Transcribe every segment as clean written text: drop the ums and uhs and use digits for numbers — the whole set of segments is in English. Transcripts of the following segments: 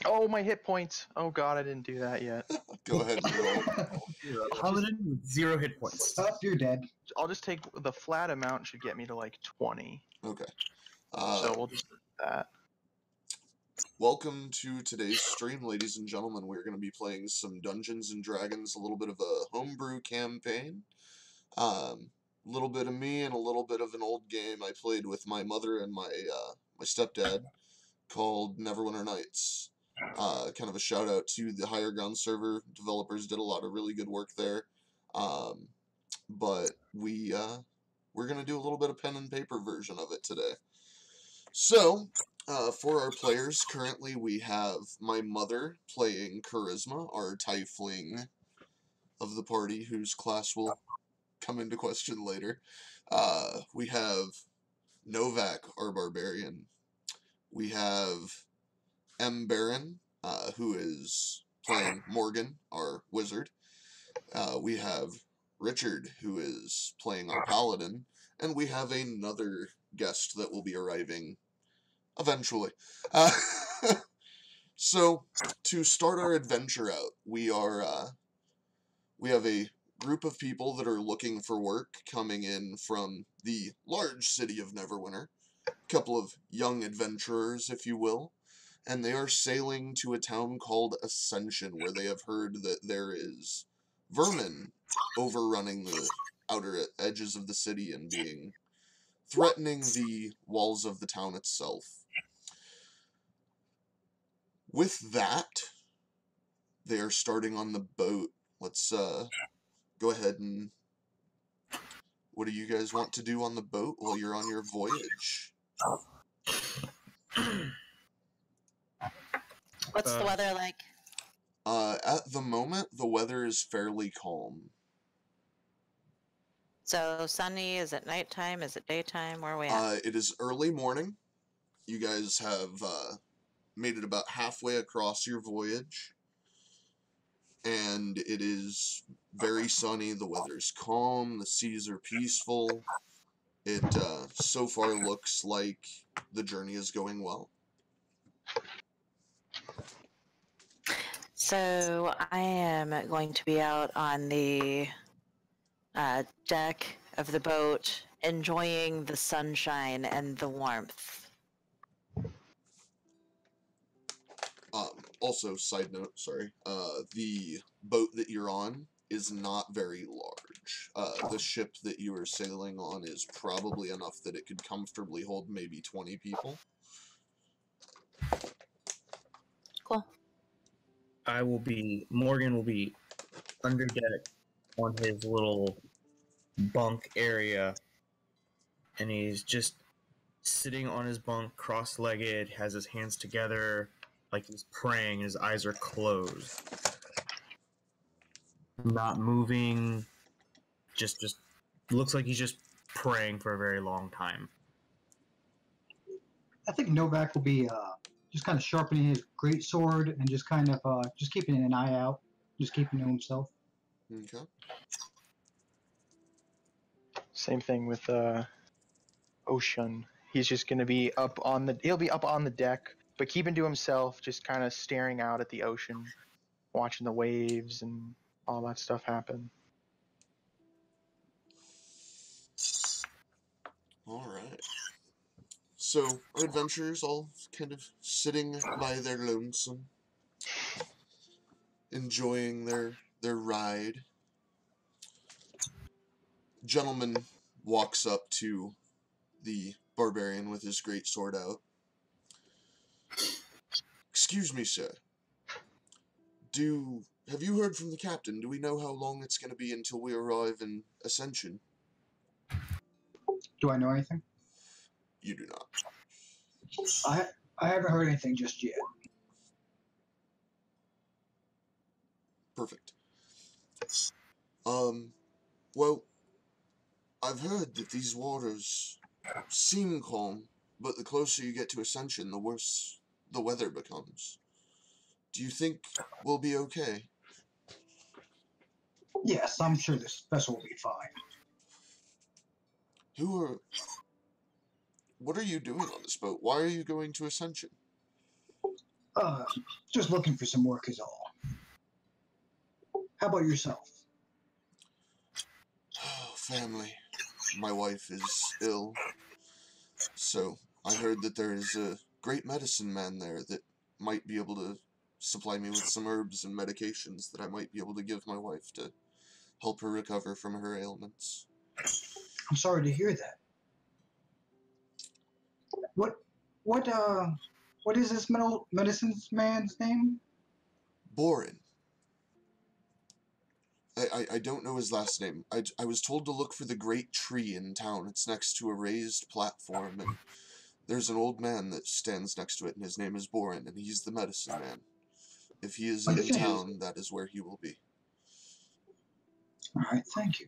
Oh, my hit points. Oh god, I didn't do that yet. Go ahead and roll. Paladin with 0 hit points. Oh, you're dead. I'll just take the flat amount. Should get me to like 20. Okay. So we'll just do that. Welcome to today's stream, ladies and gentlemen. We're going to be playing some Dungeons & Dragons, a little bit of a homebrew campaign. A little bit of me and a little bit of an old game I played with my mother and my stepdad called Neverwinter Nights. Kind of a shout out to the Higher Ground server. Developers did a lot of really good work there. But we're going to do a little bit of pen and paper version of it today. So, for our players, currently we have my mother playing Charisma, our tiefling of the party, whose class will come into question later. We have Novak, our barbarian. We have M. Baron, who is playing Morgan, our wizard. We have Richard, who is playing our paladin. And we have another guest that will be arriving eventually. So, to start our adventure out, we have a group of people that are looking for work coming in from the large city of Neverwinter. A couple of young adventurers, if you will. And they are sailing to a town called Ascension, where they have heard that there is vermin overrunning the outer edges of the city and threatening the walls of the town itself. With that, they are starting on the boat. Let's go ahead and... What do you guys want to do on the boat while you're on your voyage? What's the weather like? At the moment, the weather is fairly calm. So sunny, is it nighttime, is it daytime, where are we at? It is early morning. You guys have made it about halfway across your voyage. And it is very sunny, the weather's calm, the seas are peaceful. It so far looks like the journey is going well. So I am going to be out on the deck of the boat, enjoying the sunshine and the warmth. Also, side note, sorry, the boat that you're on is not very large. The ship that you are sailing on is probably enough that it could comfortably hold maybe 20 people. Cool. Morgan will be under deck on his little bunk area, and he's just sitting on his bunk, cross-legged, has his hands together, like he's praying, his eyes are closed. Not moving, just looks like he's just praying for a very long time. I think Novak will be just kind of sharpening his great sword and just kind of just keeping an eye out, just keeping to himself. Okay. Same thing with Ocean. He's just gonna be he'll be up on the deck, but keeping to himself, just kind of staring out at the ocean, watching the waves and all that stuff happen. Alright. So, our adventurers all kind of sitting by their lonesome, enjoying their ride. Gentleman walks up to the barbarian with his great sword out. Excuse me, sir. Have you heard from the captain? Do we know how long it's going to be until we arrive in Ascension? Do I know anything? You do not. I haven't heard anything just yet. Perfect. Well, I've heard that these waters seem calm, but the closer you get to Ascension, the worse the weather becomes. Do you think we'll be okay? Yes, I'm sure this vessel will be fine. What are you doing on this boat? Why are you going to Ascension? Just looking for some work is all. How about yourself? Family. My wife is ill, so I heard that there is a great medicine man there that might be able to supply me with some herbs and medications that I might be able to give my wife to help her recover from her ailments. I'm sorry to hear that. What, what is this medicine man's name? Borin. I don't know his last name. I was told to look for the great tree in town. It's next to a raised platform, and there's an old man that stands next to it, and his name is Borin, and he's the medicine man. If he is in town, that is where he will be. All right, thank you.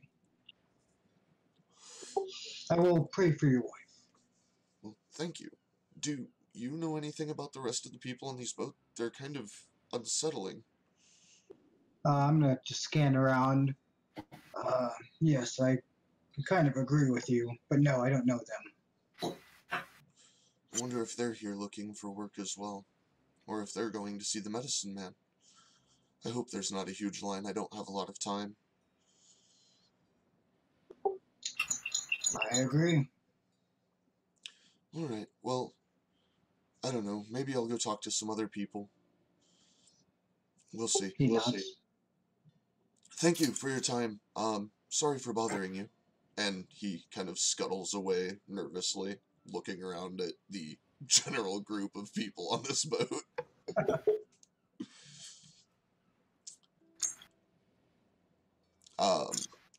I will pray for your wife. Well, thank you. Do you know anything about the rest of the people on these boats? They're kind of unsettling. I'm gonna just scan around. Yes, I kind of agree with you, but no, I don't know them. I wonder if they're here looking for work as well, or if they're going to see the medicine man. I hope there's not a huge line. I don't have a lot of time. I agree. Alright, well, I don't know. Maybe I'll go talk to some other people. We'll see. We'll see. Thank you for your time. Sorry for bothering you. And he kind of scuttles away nervously, looking around at the general group of people on this boat.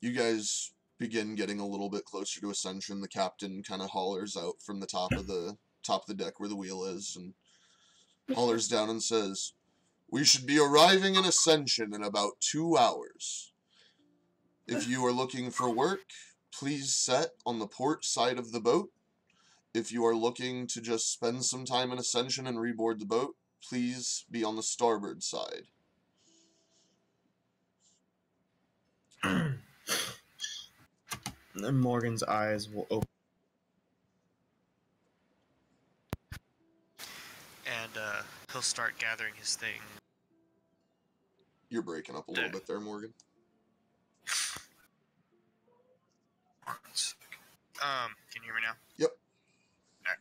You guys begin getting a little bit closer to Ascension. The captain kind of hollers out from the top of the deck where the wheel is, and hollers down and says, "We should be arriving in Ascension in about 2 hours. If you are looking for work, please set on the port side of the boat. If you are looking to just spend some time in Ascension and reboard the boat, please be on the starboard side." Then Morgan's eyes will open. And he'll start gathering his thing. You're breaking up a little bit there, Morgan. Can you hear me now? Yep. Alright.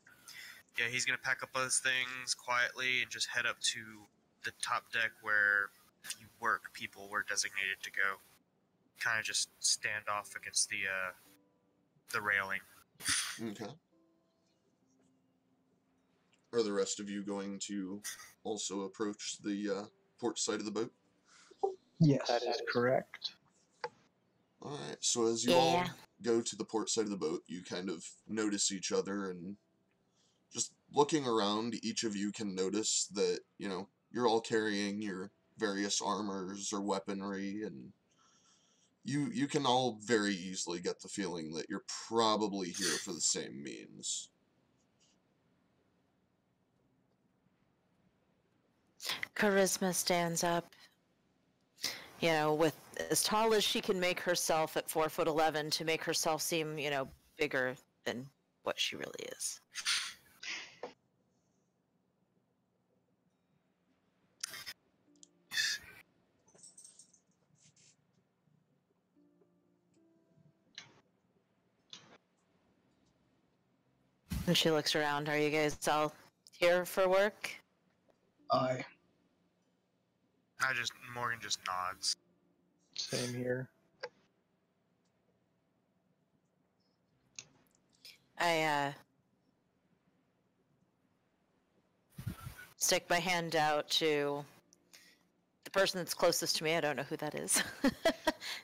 Yeah, he's gonna pack up his things quietly and just head up to the top deck where people were designated to go. Kind of just stand off against the railing. Okay. Are the rest of you going to also approach the port side of the boat? Yes. That is correct. Alright, so as you all go to the port side of the boat, you kind of notice each other, and just looking around, each of you can notice that, you know, you're all carrying your various armors or weaponry, and you can all very easily get the feeling that you're probably here for the same means. Charisma stands up. You know, with as tall as she can make herself at 4'11", to make herself seem, you know, bigger than what she really is. And she looks around. Are you guys all here for work? Aye. Morgan just nods. Same here. I stick my hand out to the person that's closest to me, I don't know who that is,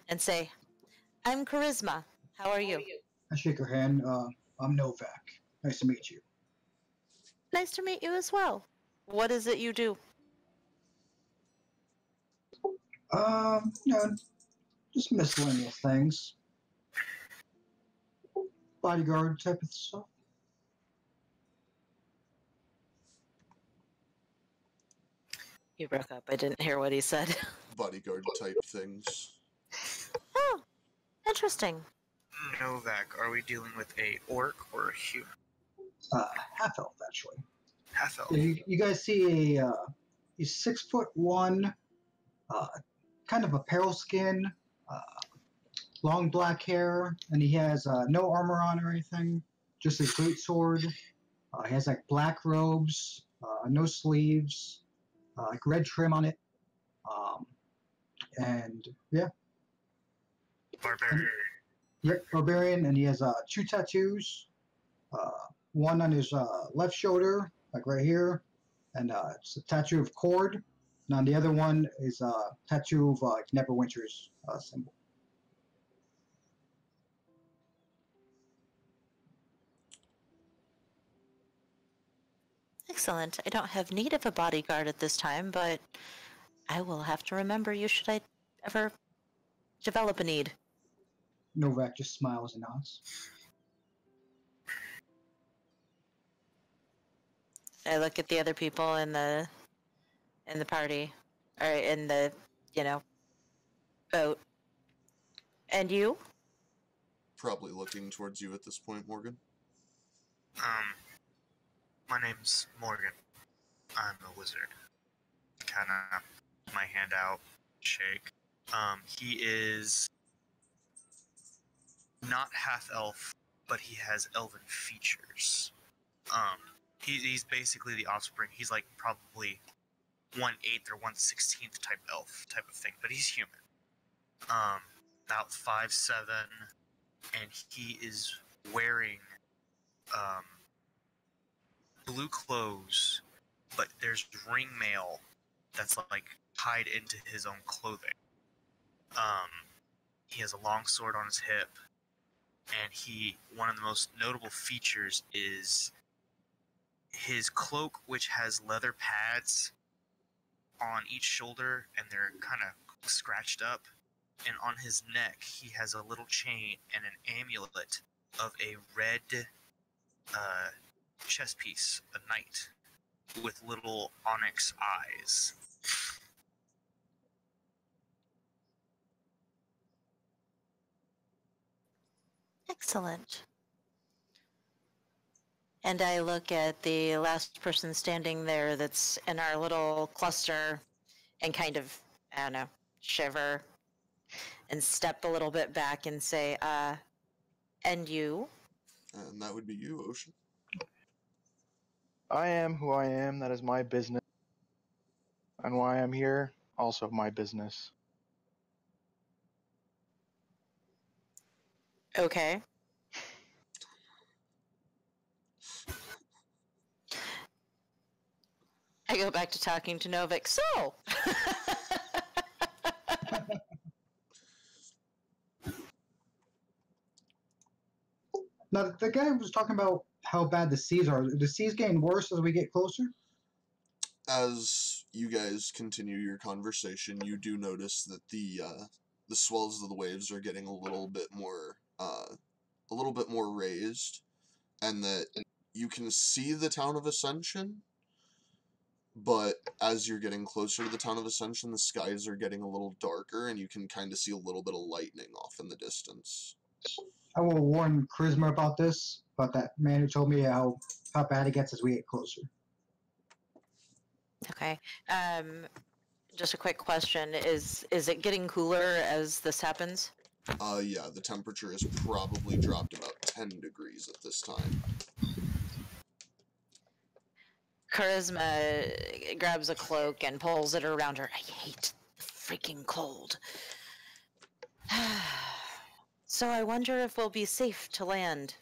and say, "I'm Charisma. How are you?" I shake her hand. I'm Novak. Nice to meet you. Nice to meet you as well. What is it you do? Just miscellaneous things. Bodyguard type of stuff. You broke up. I didn't hear what he said. Bodyguard type things. Oh, interesting. Novak, are we dealing with a orc or a human? Half elf, actually. Half elf. You guys see he's 6'1", kind of a pale skin, uh, long black hair, and he has no armor on or anything, just his great sword. He has like black robes, no sleeves, like red trim on it, um, and yeah, Barbarian. yep, barbarian, and he has two tattoos, uh, one on his left shoulder, like right here, and it's a tattoo of cord, and on the other one is a tattoo of Neverwinter's symbol. Excellent. I don't have need of a bodyguard at this time, but I will have to remember you should I ever develop a need. Novak just smiles and nods. I look at the other people in the party, or in the, boat. And you? Probably looking towards you at this point, Morgan. My name's Morgan. I'm a wizard. Kind of my hand out, shake. He is not half elf, but he has elven features. He's basically the offspring. He's like probably 1/8 or 1/16 type elf type of thing, but he's human. About 5'7", and he is wearing blue clothes, but there's ring mail that's like tied into his own clothing. He has a long sword on his hip, and one of the most notable features is his cloak, which has leather pads on each shoulder, and they're kind of scratched up. And on his neck, he has a little chain and an amulet of a red chess piece, a knight, with little onyx eyes. Excellent. And I look at the last person standing there that's in our little cluster and kind of, I don't know, shiver and step a little bit back and say, and you? And that would be you, Ocean. I am who I am. That is my business. And why I'm here, also my business. Okay. I go back to talking to Novik. So! Now, the guy was talking about how bad the seas are. The seas getting worse as we get closer? As you guys continue your conversation, you do notice that the swells of the waves are getting a little bit more raised, and that you can see the town of Ascension, but as you're getting closer to the town of Ascension, the skies are getting a little darker, and you can kind of see a little bit of lightning off in the distance. I will warn Charisma about this, about that man who told me how bad it gets as we get closer. Okay. Just a quick question. Is it getting cooler as this happens? Yeah, the temperature has probably dropped about 10 degrees at this time. Charisma grabs a cloak and pulls it around her. I hate the freaking cold. So I wonder if we'll be safe to land.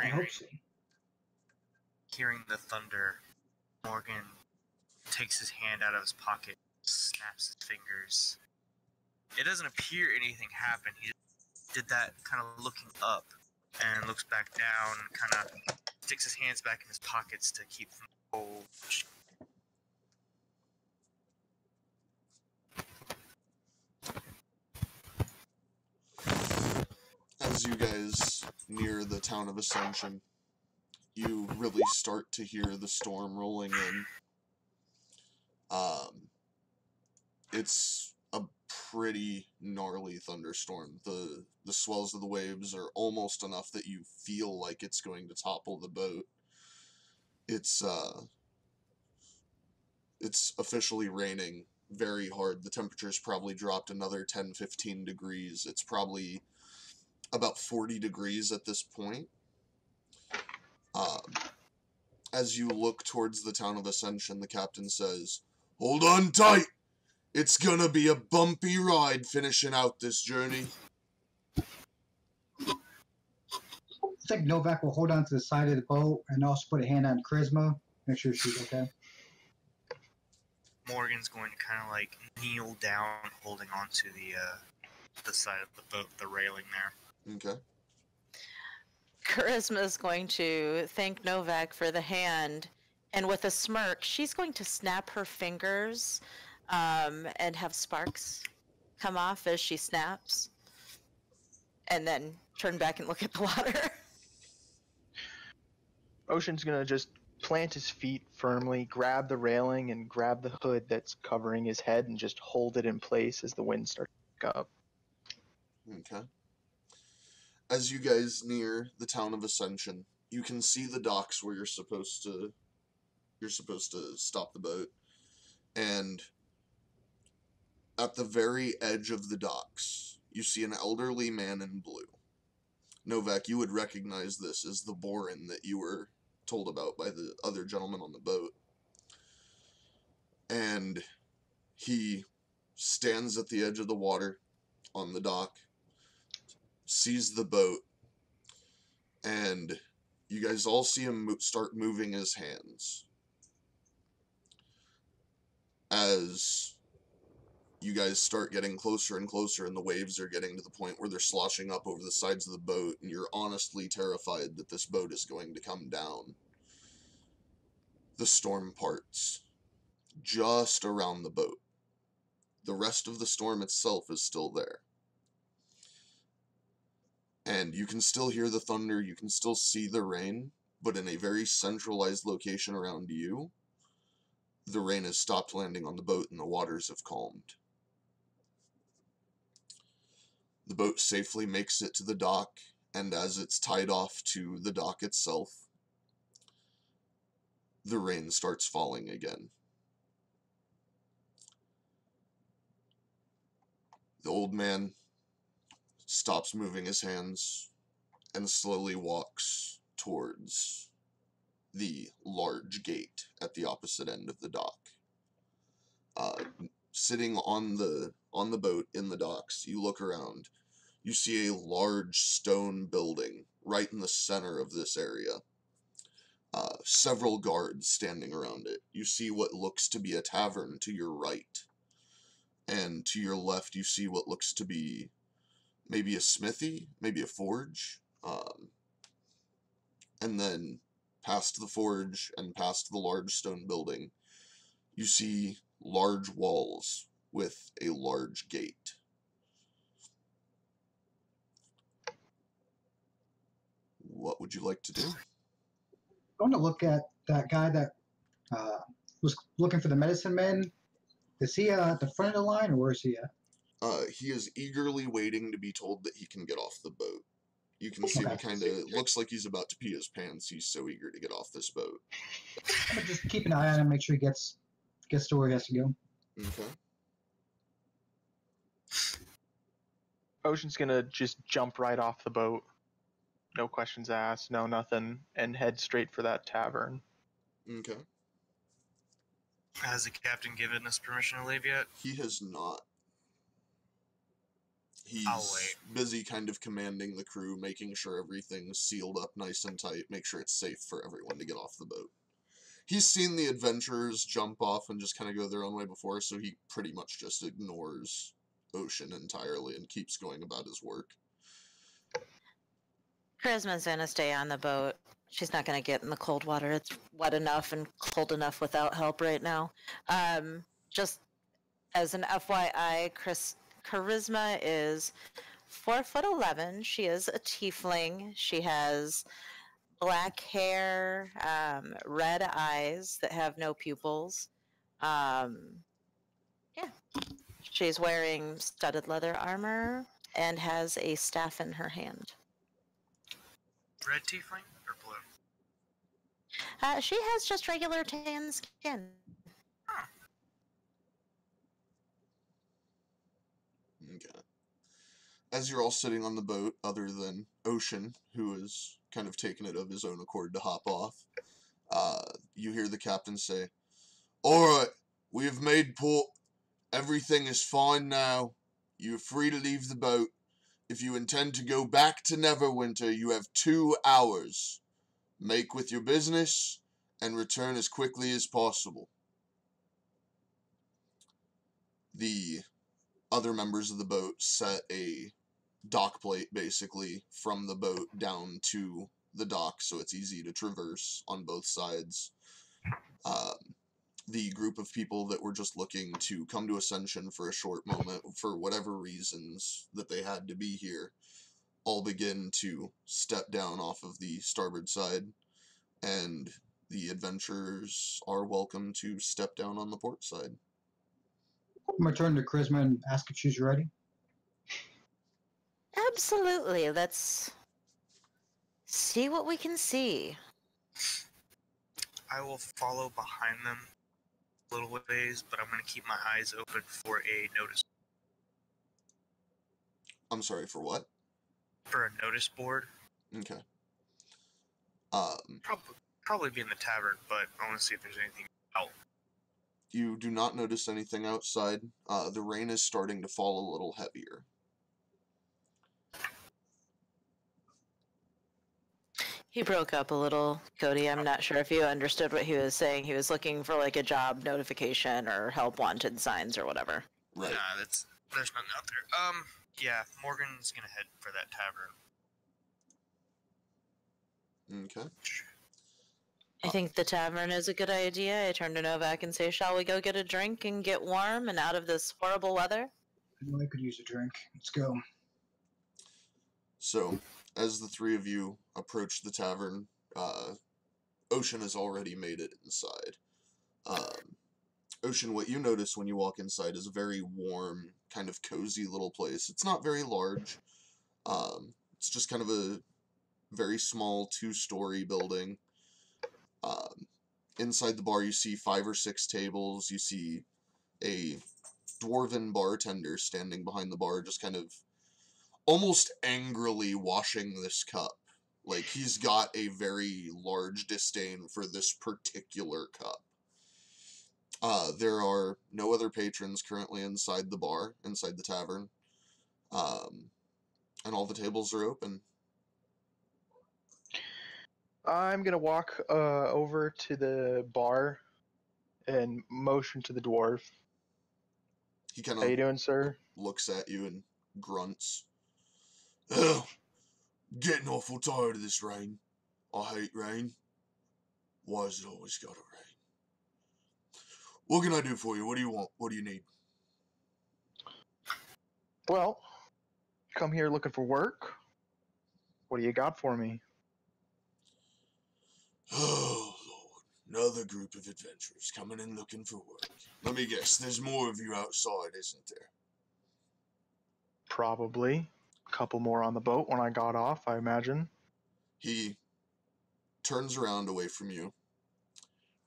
I hope so. Hearing the thunder, Morgan takes his hand out of his pocket, snaps his fingers. It doesn't appear anything happened. He did that kind of looking up and looks back down, kind of sticks his hands back in his pockets to keep from the cold. As you guys near the town of Ascension, you really start to hear the storm rolling in. It's a pretty gnarly thunderstorm. The swells of the waves are almost enough that you feel like it's going to topple the boat. It's officially raining very hard. The temperature's probably dropped another 10-15 degrees. It's probably about 40 degrees at this point. As you look towards the town of Ascension, the captain says, "Hold on tight! It's gonna be a bumpy ride finishing out this journey." I think Novak will hold on to the side of the boat and also put a hand on Charisma, make sure she's okay. Morgan's going to kind of like kneel down, holding onto the side of the boat, the railing there. Okay. Charisma is going to thank Novak for the hand, and with a smirk, she's going to snap her fingers and have sparks come off as she snaps, and then turn back and look at the water. Ocean's gonna just plant his feet firmly, grab the railing, and grab the hood that's covering his head, and just hold it in place as the wind starts to pick up. Okay. As you guys near the town of Ascension, you can see the docks where you're supposed to stop the boat, and at the very edge of the docks, you see an elderly man in blue. Novak, you would recognize this as the Borin that you were told about by the other gentleman on the boat. And he stands at the edge of the water on the dock, sees the boat, and you guys all see him start moving his hands. As you guys start getting closer and closer, and the waves are getting to the point where they're sloshing up over the sides of the boat, and you're honestly terrified that this boat is going to come down. The storm parts just around the boat. The rest of the storm itself is still there. And you can still hear the thunder, you can still see the rain, but in a very centralized location around you, the rain has stopped landing on the boat and the waters have calmed. The boat safely makes it to the dock, and as it's tied off to the dock itself, the rain starts falling again. The old man stops moving his hands and slowly walks towards the large gate at the opposite end of the dock. Sitting on the boat in the docks, you look around. You see a large stone building right in the center of this area. Several guards standing around it. You see what looks to be a tavern to your right. And to your left, you see what looks to be maybe a smithy, maybe a forge. And then past the forge and past the large stone building, you see large walls with a large gate. What would you like to do? I want to look at that guy that was looking for the medicine man. Is he at the front of the line, or where is he at? He is eagerly waiting to be told that he can get off the boat. You can see him kind of looks like he's about to pee his pants. He's so eager to get off this boat. I'm gonna just keep an eye on him, make sure he gets to where he has to go. Okay. Ocean's gonna just jump right off the boat. No questions asked, no nothing, and head straight for that tavern. Okay. Has the captain given us permission to leave yet? He has not. I'll He's wait. busy kind of commanding the crew, making sure everything's sealed up nice and tight, make sure it's safe for everyone to get off the boat. He's seen the adventurers jump off and just kind of go their own way before, so he pretty much just ignores Ocean entirely and keeps going about his work. Charisma's gonna stay on the boat. She's not gonna get in the cold water. It's wet enough and cold enough without help right now. Just as an FYI, Charisma is 4'11". She is a tiefling. She has black hair, red eyes that have no pupils. Yeah, She's wearing studded leather armor and has a staff in her hand. Red tiefling or blue? She has just regular tan skin. Okay. As you're all sitting on the boat, other than Ocean, who is kind of taking it of his own accord to hop off, you hear the captain say, "Alright, we have made port. Everything is fine now. You are free to leave the boat. If you intend to go back to Neverwinter, you have 2 hours. Make with your business and return as quickly as possible." The other members of the boat set a dock plate, basically, from the boat down to the dock, so it's easy to traverse on both sides. The group of people that were just looking to come to Ascension for a short moment, for whatever reasons that they had to be here, all begin to step down off of the starboard side, and the adventurers are welcome to step down on the port side. I'm gonna turn to Charisma and ask if she's ready. Absolutely. Let's see what we can see. I will follow behind them a little ways, but I'm going to keep my eyes open for a notice. I'm sorry, for what? For a notice board. Okay. Probably be in the tavern, but I want to see if there's anything out. You do not notice anything outside. The rain is starting to fall a little heavier. He broke up a little, Cody. I'm not sure if you understood what he was saying. He was looking for like a job notification or help wanted signs or whatever. Right. Nah, there's nothing out there. Yeah, Morgan's gonna head for that tavern. Okay. I think the tavern is a good idea. I turn to Novak and say, shall we go get a drink and get warm and out of this horrible weather? I could use a drink. Let's go. So, as the three of you approach the tavern, Ocean has already made it inside. Ocean, what you notice when you walk inside is a very warm, kind of cozy little place. It's not very large. It's just kind of a very small 2-story building. Inside the bar, you see 5 or 6 tables. You see a dwarven bartender standing behind the bar, just kind of almost angrily washing this cup. Like, he's got a very large disdain for this particular cup. There are no other patrons currently inside the bar, inside the tavern. And all the tables are open. I'm gonna walk over to the bar and motion to the dwarf. He kind How you of doing, sir? looks at you and grunts. "Oh, getting awful tired of this rain. I hate rain. Why has it always got to rain? What can I do for you? What do you want? What do you need?" Well, come here looking for work. What do you got for me? "Oh, Lord. Another group of adventurers coming in looking for work. Let me guess, there's more of you outside, isn't there?" Probably. A couple more on the boat when I got off, I imagine. He turns around away from you,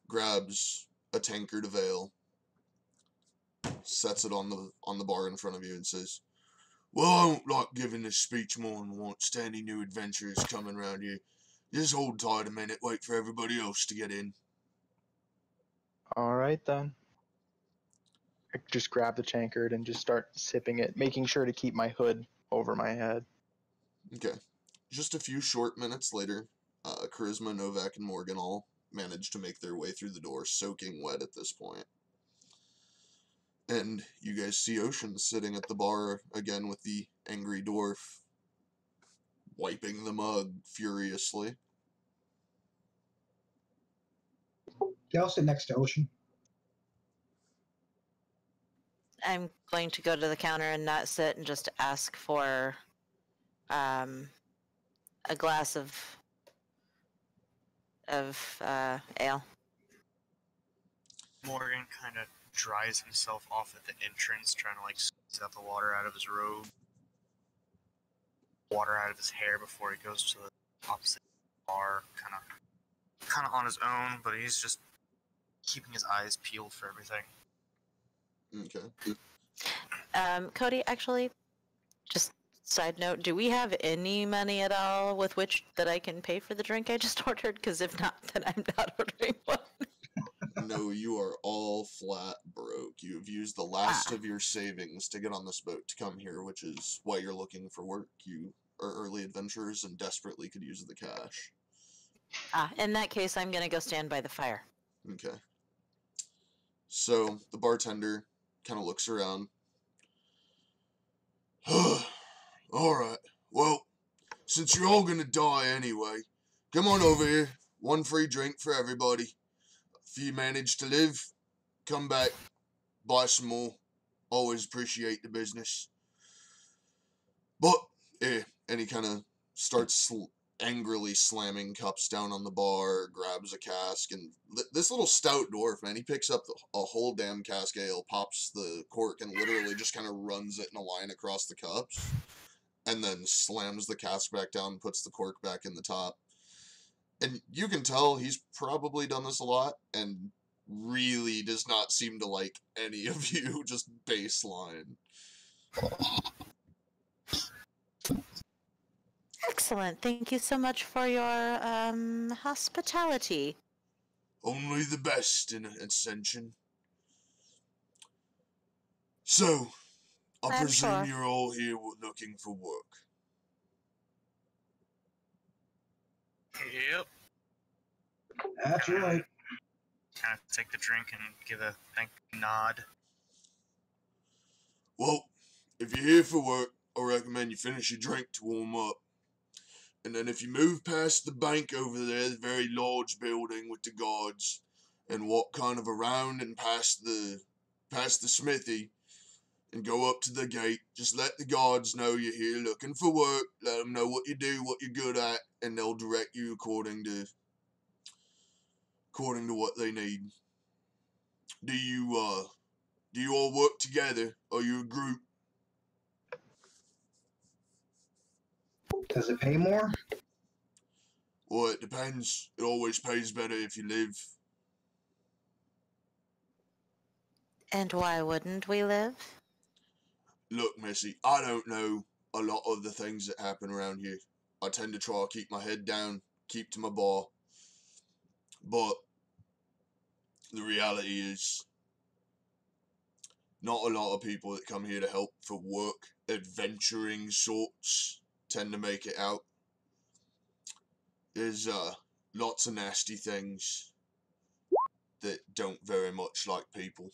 grabs a tankard of ale, sets it on the bar in front of you, and says, "Well, I don't like giving this speech more than once to any new adventurers coming around here. Just hold tight a minute, wait for everybody else to get in." Alright then. I just grab the tankard and just start sipping it, making sure to keep my hood over my head. Okay. Just a few short minutes later, Charisma, Novak, and Morgan all manage to make their way through the door, soaking wet at this point. And you guys see Ocean sitting at the bar again with the angry dwarf, wiping the mug furiously. Yeah, I'll sit next to Ocean. I'm going to go to the counter and not sit and just ask for a glass of ale. Morgan kind of dries himself off at the entrance, trying to like squeeze out the water out of his robe, water out of his hair before he goes to the opposite bar, kind of on his own, but he's just keeping his eyes peeled for everything. Okay. Cody, actually, just side note, do we have any money at all with which that I can pay for the drink I just ordered? Because if not, then I'm not ordering one. No, you are all flat broke. You have used the last of your savings to get on this boat to come here, which is why you're looking for work. You are early adventurers and desperately could use the cash. In that case, I'm gonna go stand by the fire. Okay. So, the bartender kind of looks around. Alright, well, since you're all gonna die anyway, come on over here. One free drink for everybody. If you manage to live, come back, buy some more. Always appreciate the business. But, and he kind of starts angrily slamming cups down on the bar, grabs a cask, and this little stout dwarf, man, he picks up a whole damn cask ale, pops the cork, and literally just kind of runs it in a line across the cups, and then slams the cask back down, puts the cork back in the top. And you can tell he's probably done this a lot, and really does not seem to like any of you, just baseline. Excellent. Thank you so much for your hospitality. Only the best in Ascension. So, I I'm presume sure. you're all here looking for work. Yep. That's right. Kind of take the drink and give a thank nod. Well, if you're here for work, I recommend you finish your drink to warm up. And then if you move past the bank over there, the very large building with the guards, and walk kind of around and past the smithy, and go up to the gate, just let the guards know you're here looking for work, let them know what you do, what you're good at, and they'll direct you according to what they need. Do you all work together? Are you a group? Does it pay more? Well, it depends. It always pays better if you live. And why wouldn't we live? Look, Missy, I don't know a lot of the things that happen around here. I tend to try to keep my head down, keep to my bar. But the reality is, not a lot of people that come here to help for work, adventuring sorts, tend to make it out. There's lots of nasty things that don't very much like people.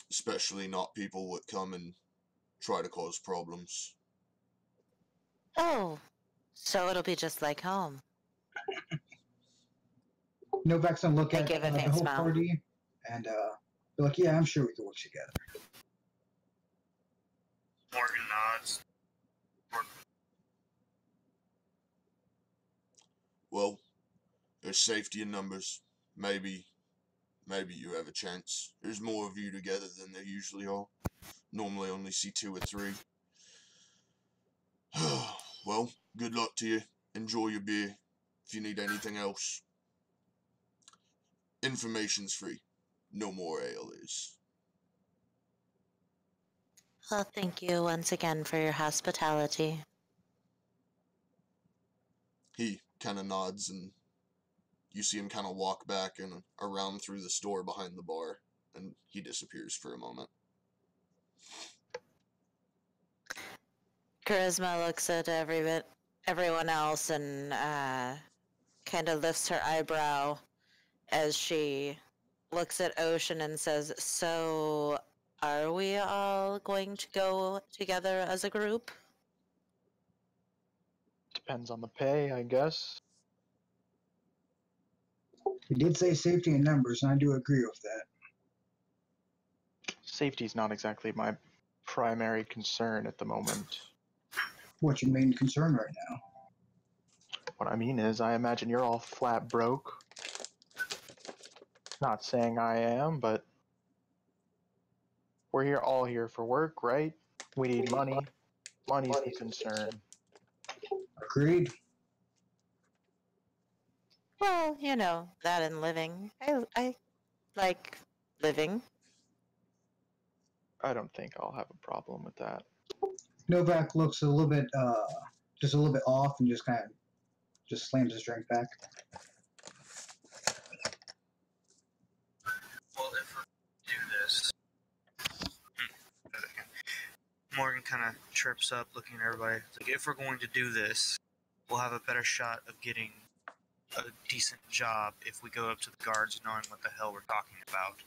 Especially not people that come and try to cause problems. Oh, so it'll be just like home. Novak's gonna look I at give a the faint whole smile. party and be like, yeah, I'm sure we can work together. Morgan nods. Well, there's safety in numbers. Maybe you have a chance. There's more of you together than there usually are. Normally only see 2 or 3. Well, good luck to you. Enjoy your beer. If you need anything else. Information's free. No more ale is. Well, thank you once again for your hospitality. He kind of nods, and you see him kind of walk back and around through the store behind the bar, and he disappears for a moment. Charisma looks at everyone else and kind of lifts her eyebrow as she looks at Ocean and says, "So, are we all going to go together as a group?" Depends on the pay, I guess. He did say safety in numbers, and I do agree with that. Safety's not exactly my primary concern at the moment. What's your main concern right now? What I mean is, I imagine you're all flat broke. Not saying I am, but We're here all here for work, right? We need money. Money's the concern. Agreed. Well, you know, that and living. I like living. I don't think I'll have a problem with that. Novak looks a little bit, just a little bit off, and just kind of just slams his drink back. Well, if we do this, Morgan kind of chirps up, looking at everybody. It's like, if we're going to do this, we'll have a better shot of getting a decent job if we go up to the guards knowing what the hell we're talking about.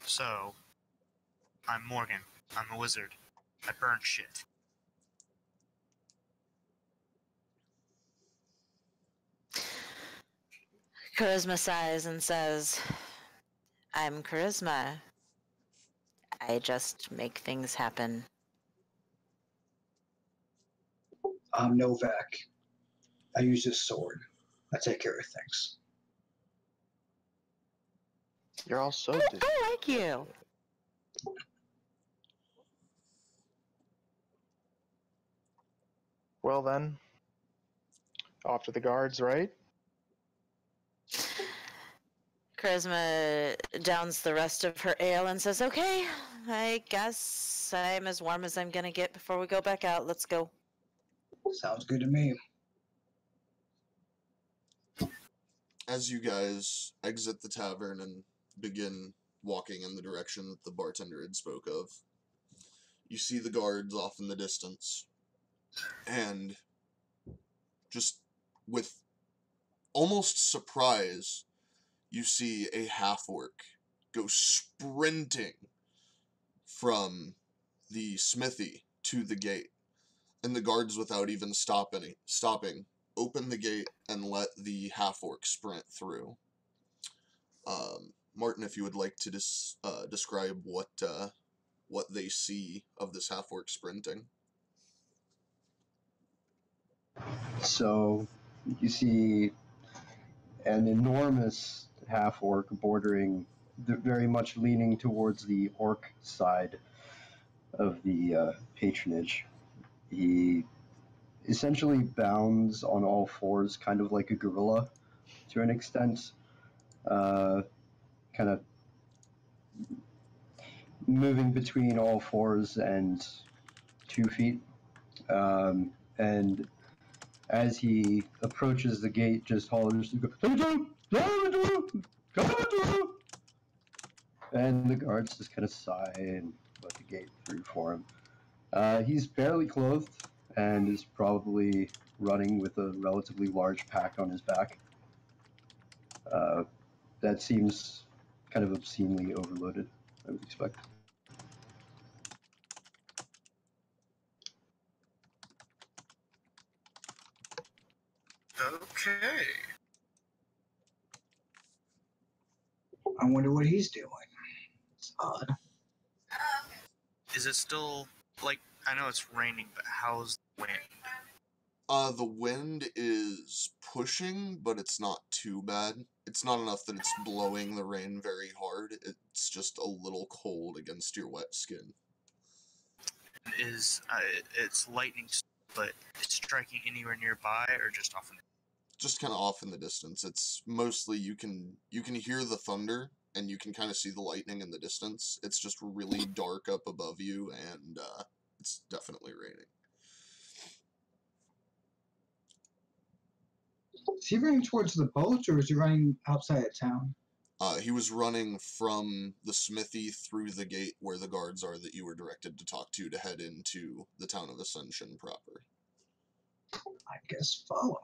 So, I'm Morgan. I'm a wizard. I burn shit. Charisma sighs and says, I'm Charisma. I just make things happen. I'm Novak. I use this sword. I take care of things. You're all so I like you. Well then, off to the guards, right? Charisma downs the rest of her ale and says, okay, I guess I'm as warm as I'm gonna get before we go back out. Let's go. Sounds good to me. As you guys exit the tavern and begin walking in the direction that the bartender had spoke of, you see the guards off in the distance, and just with almost surprise, you see a half-orc go sprinting from the smithy to the gate, and the guards, without even stopping, open the gate and let the half-orc sprint through. Martin, if you would like to describe what they see of this half-orc sprinting. So you see an enormous half-orc bordering, very much leaning towards the orc side of the patronage. He essentially bounds on all fours, kind of like a gorilla to an extent, kind of moving between all fours and 2 feet. And as he approaches the gate, just hollers, and the guards just kind of sigh and let the gate through for him. He's barely clothed and is probably running with a relatively large pack on his back. That seems kind of obscenely overloaded, I would expect. Okay. I wonder what he's doing. It's odd. Is it still, like, I know it's raining, but how's the wind? The wind is pushing, but it's not too bad. It's not enough that it's blowing the rain very hard. It's just a little cold against your wet skin. Is it's lightning, but it's striking anywhere nearby, or just off in the... Just kind of off in the distance. It's mostly you can hear the thunder, and you can kind of see the lightning in the distance. It's just really dark up above you, and it's definitely raining. Is he running towards the boat, or is he running outside of town? He was running from the smithy through the gate where the guards are that you were directed to talk to head into the town of Ascension proper. I guess follow.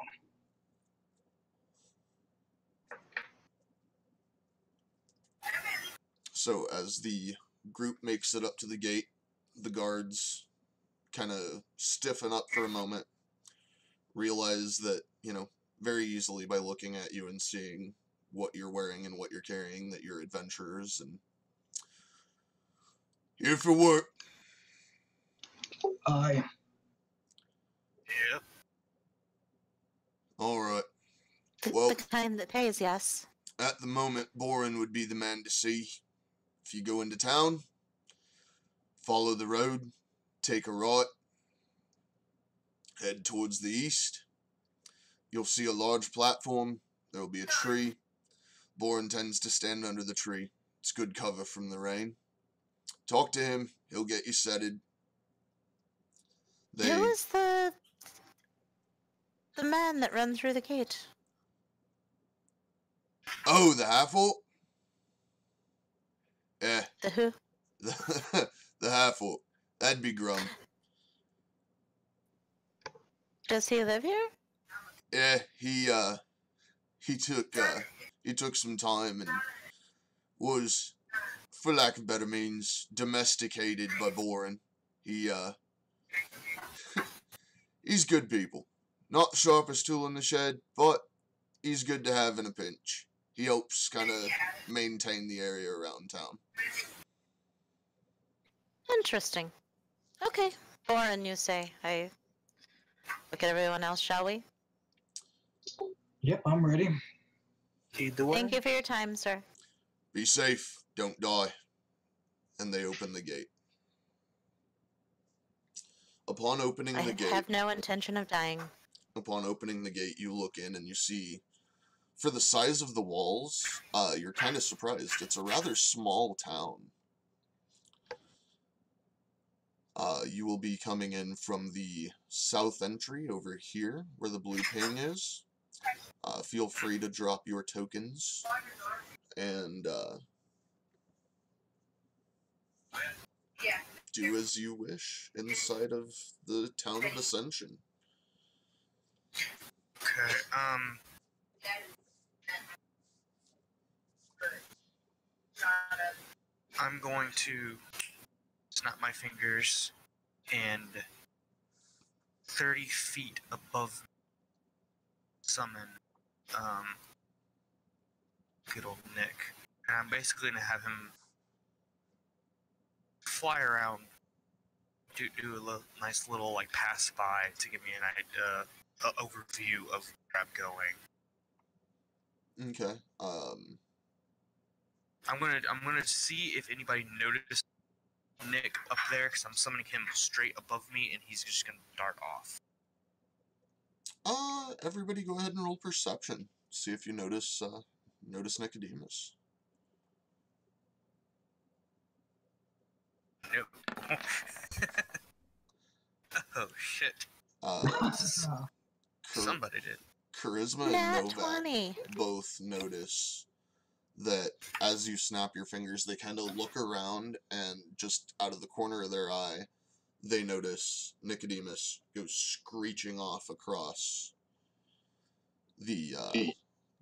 So as the group makes it up to the gate, the guards kind of stiffen up for a moment, realize that, very easily by looking at you and seeing what you're wearing and what you're carrying, that you're adventurers and here for work. Aye. Yep. All right. The, Well, the kind that pays, yes. at the moment, Boren would be the man to see. If you go into town, follow the road, take a right, head towards the east. You'll see a large platform. There will be a tree. Boren tends to stand under the tree. It's good cover from the rain. Talk to him. He'll get you settled. Who is the man that ran through the gate? Oh, the half-orc? Yeah. The who? The half-orc. That'd be Grum. Does he live here? Yeah, he took some time and was, for lack of better means, domesticated by Boren. He's good people. Not the sharpest tool in the shed, but he's good to have in a pinch. He helps kind of maintain the area around town. Interesting. Okay. Boren, you say. I look at everyone else, shall we? Yep, I'm ready. Lead the way. Thank you for your time, sir. Be safe, don't die. And they open the gate. Upon opening the gate... I have no intention of dying. Upon opening the gate, you look in and you see, for the size of the walls, you're kind of surprised. It's a rather small town. You will be coming in from the south entry over here, where the blue ping is. Feel free to drop your tokens, and do as you wish inside of the town of Ascension. Okay, I'm going to snap my fingers and 30 feet above summon, good old Nick. And I'm basically going to have him fly around, do a nice little, like, pass by to give me an overview of where I'm going. Okay, I'm gonna see if anybody noticed Nick up there, because I'm summoning him straight above me, and he's just gonna dart off. Everybody go ahead and roll perception. See if you notice Nicodemus. Nope. Oh shit! Somebody did. Charisma and Nat Novak 20. both notice that as you snap your fingers, they kind of look around, and just out of the corner of their eye, they notice Nicodemus go screeching off across the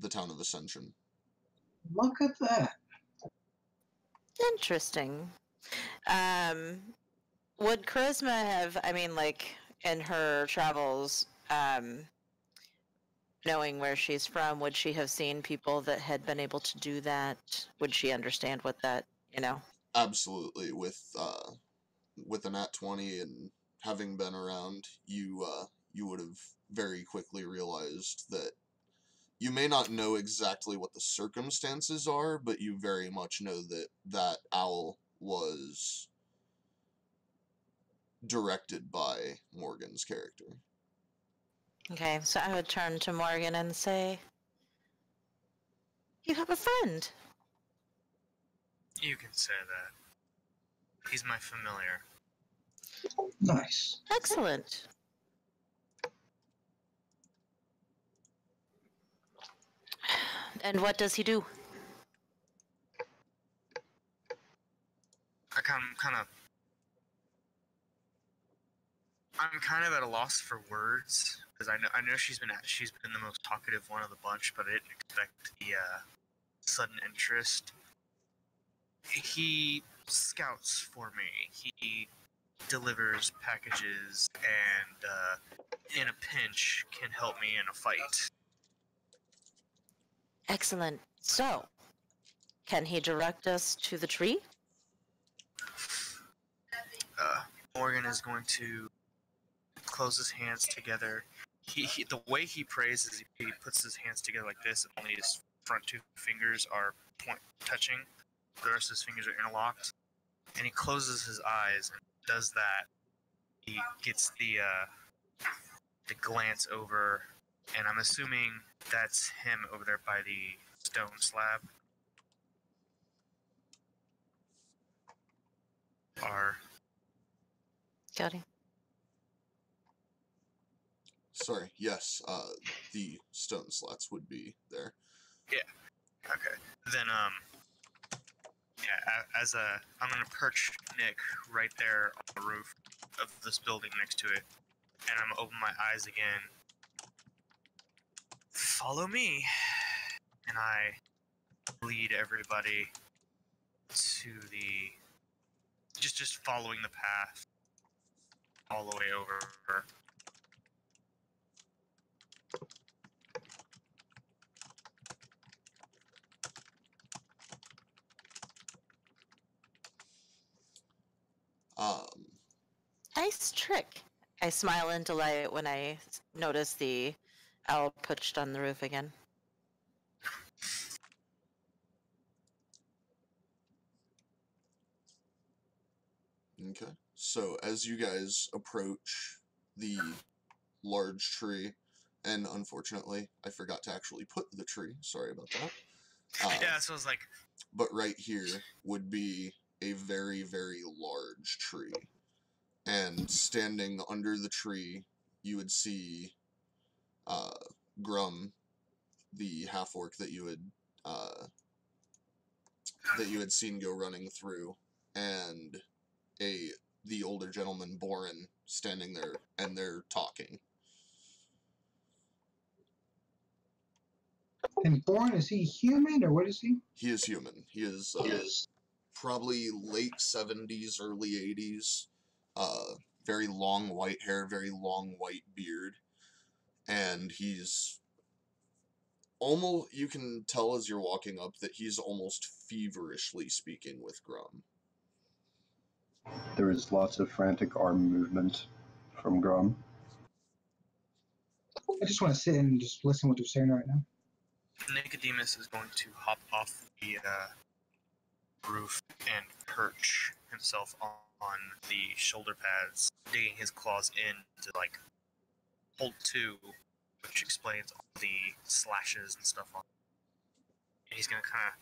town of Ascension. Look at that. Interesting. Would Charisma have, I mean, like, in her travels, knowing where she's from, would she have seen people that had been able to do that? Would she understand what that, you know? Absolutely. With a nat 20 and having been around, you would have very quickly realized that you may not know exactly what the circumstances are, but you very much know that that owl was directed by Morgan's character. Okay, so I would turn to Morgan and say, "You have a friend." You can say that. He's my familiar. Nice. Excellent. And what does he do? I'm kind of at a loss for words, because I know she's been the most talkative one of the bunch, but I didn't expect the sudden interest. He scouts for me. He delivers packages, and in a pinch can help me in a fight. Excellent. So, can he direct us to the tree? Morgan is going to close his hands together. The way he prays is he puts his hands together like this, and only his front two fingers are touching. the rest of his fingers are interlocked, and he closes his eyes and does that. He gets the glance over, and I'm assuming that's him over there by the stone slab. Or Got him. Sorry, yes, the stone slats would be there. okay, then yeah, I'm gonna perch Nick right there on the roof of this building next to it, and I'm gonna open my eyes again. Follow me, and I lead everybody to the just following the path all the way over. Nice trick. I smile in delight when I notice the owl perched on the roof again. Okay. So as you guys approach the large tree, and unfortunately, I forgot to actually put the tree. Sorry about that. Yeah, so I was like, But right here would be a very, very large tree. And standing under the tree, you would see Grum, the half-orc that you had seen go running through, and the older gentleman, Boren, standing there, and they're talking. And Bourne, is he human or what is he? He is human. He is probably late 70s, early 80s. Very long white hair, very long white beard. And he's almost, you can tell as you're walking up that he's almost feverishly speaking with Grum. There is lots of frantic arm movement from Grum. I just want to sit and just listen what they're saying right now. Nicodemus is going to hop off the roof and perch himself on the shoulder pads, digging his claws in to like hold two, which explains all the slashes and stuff on it. And he's gonna kind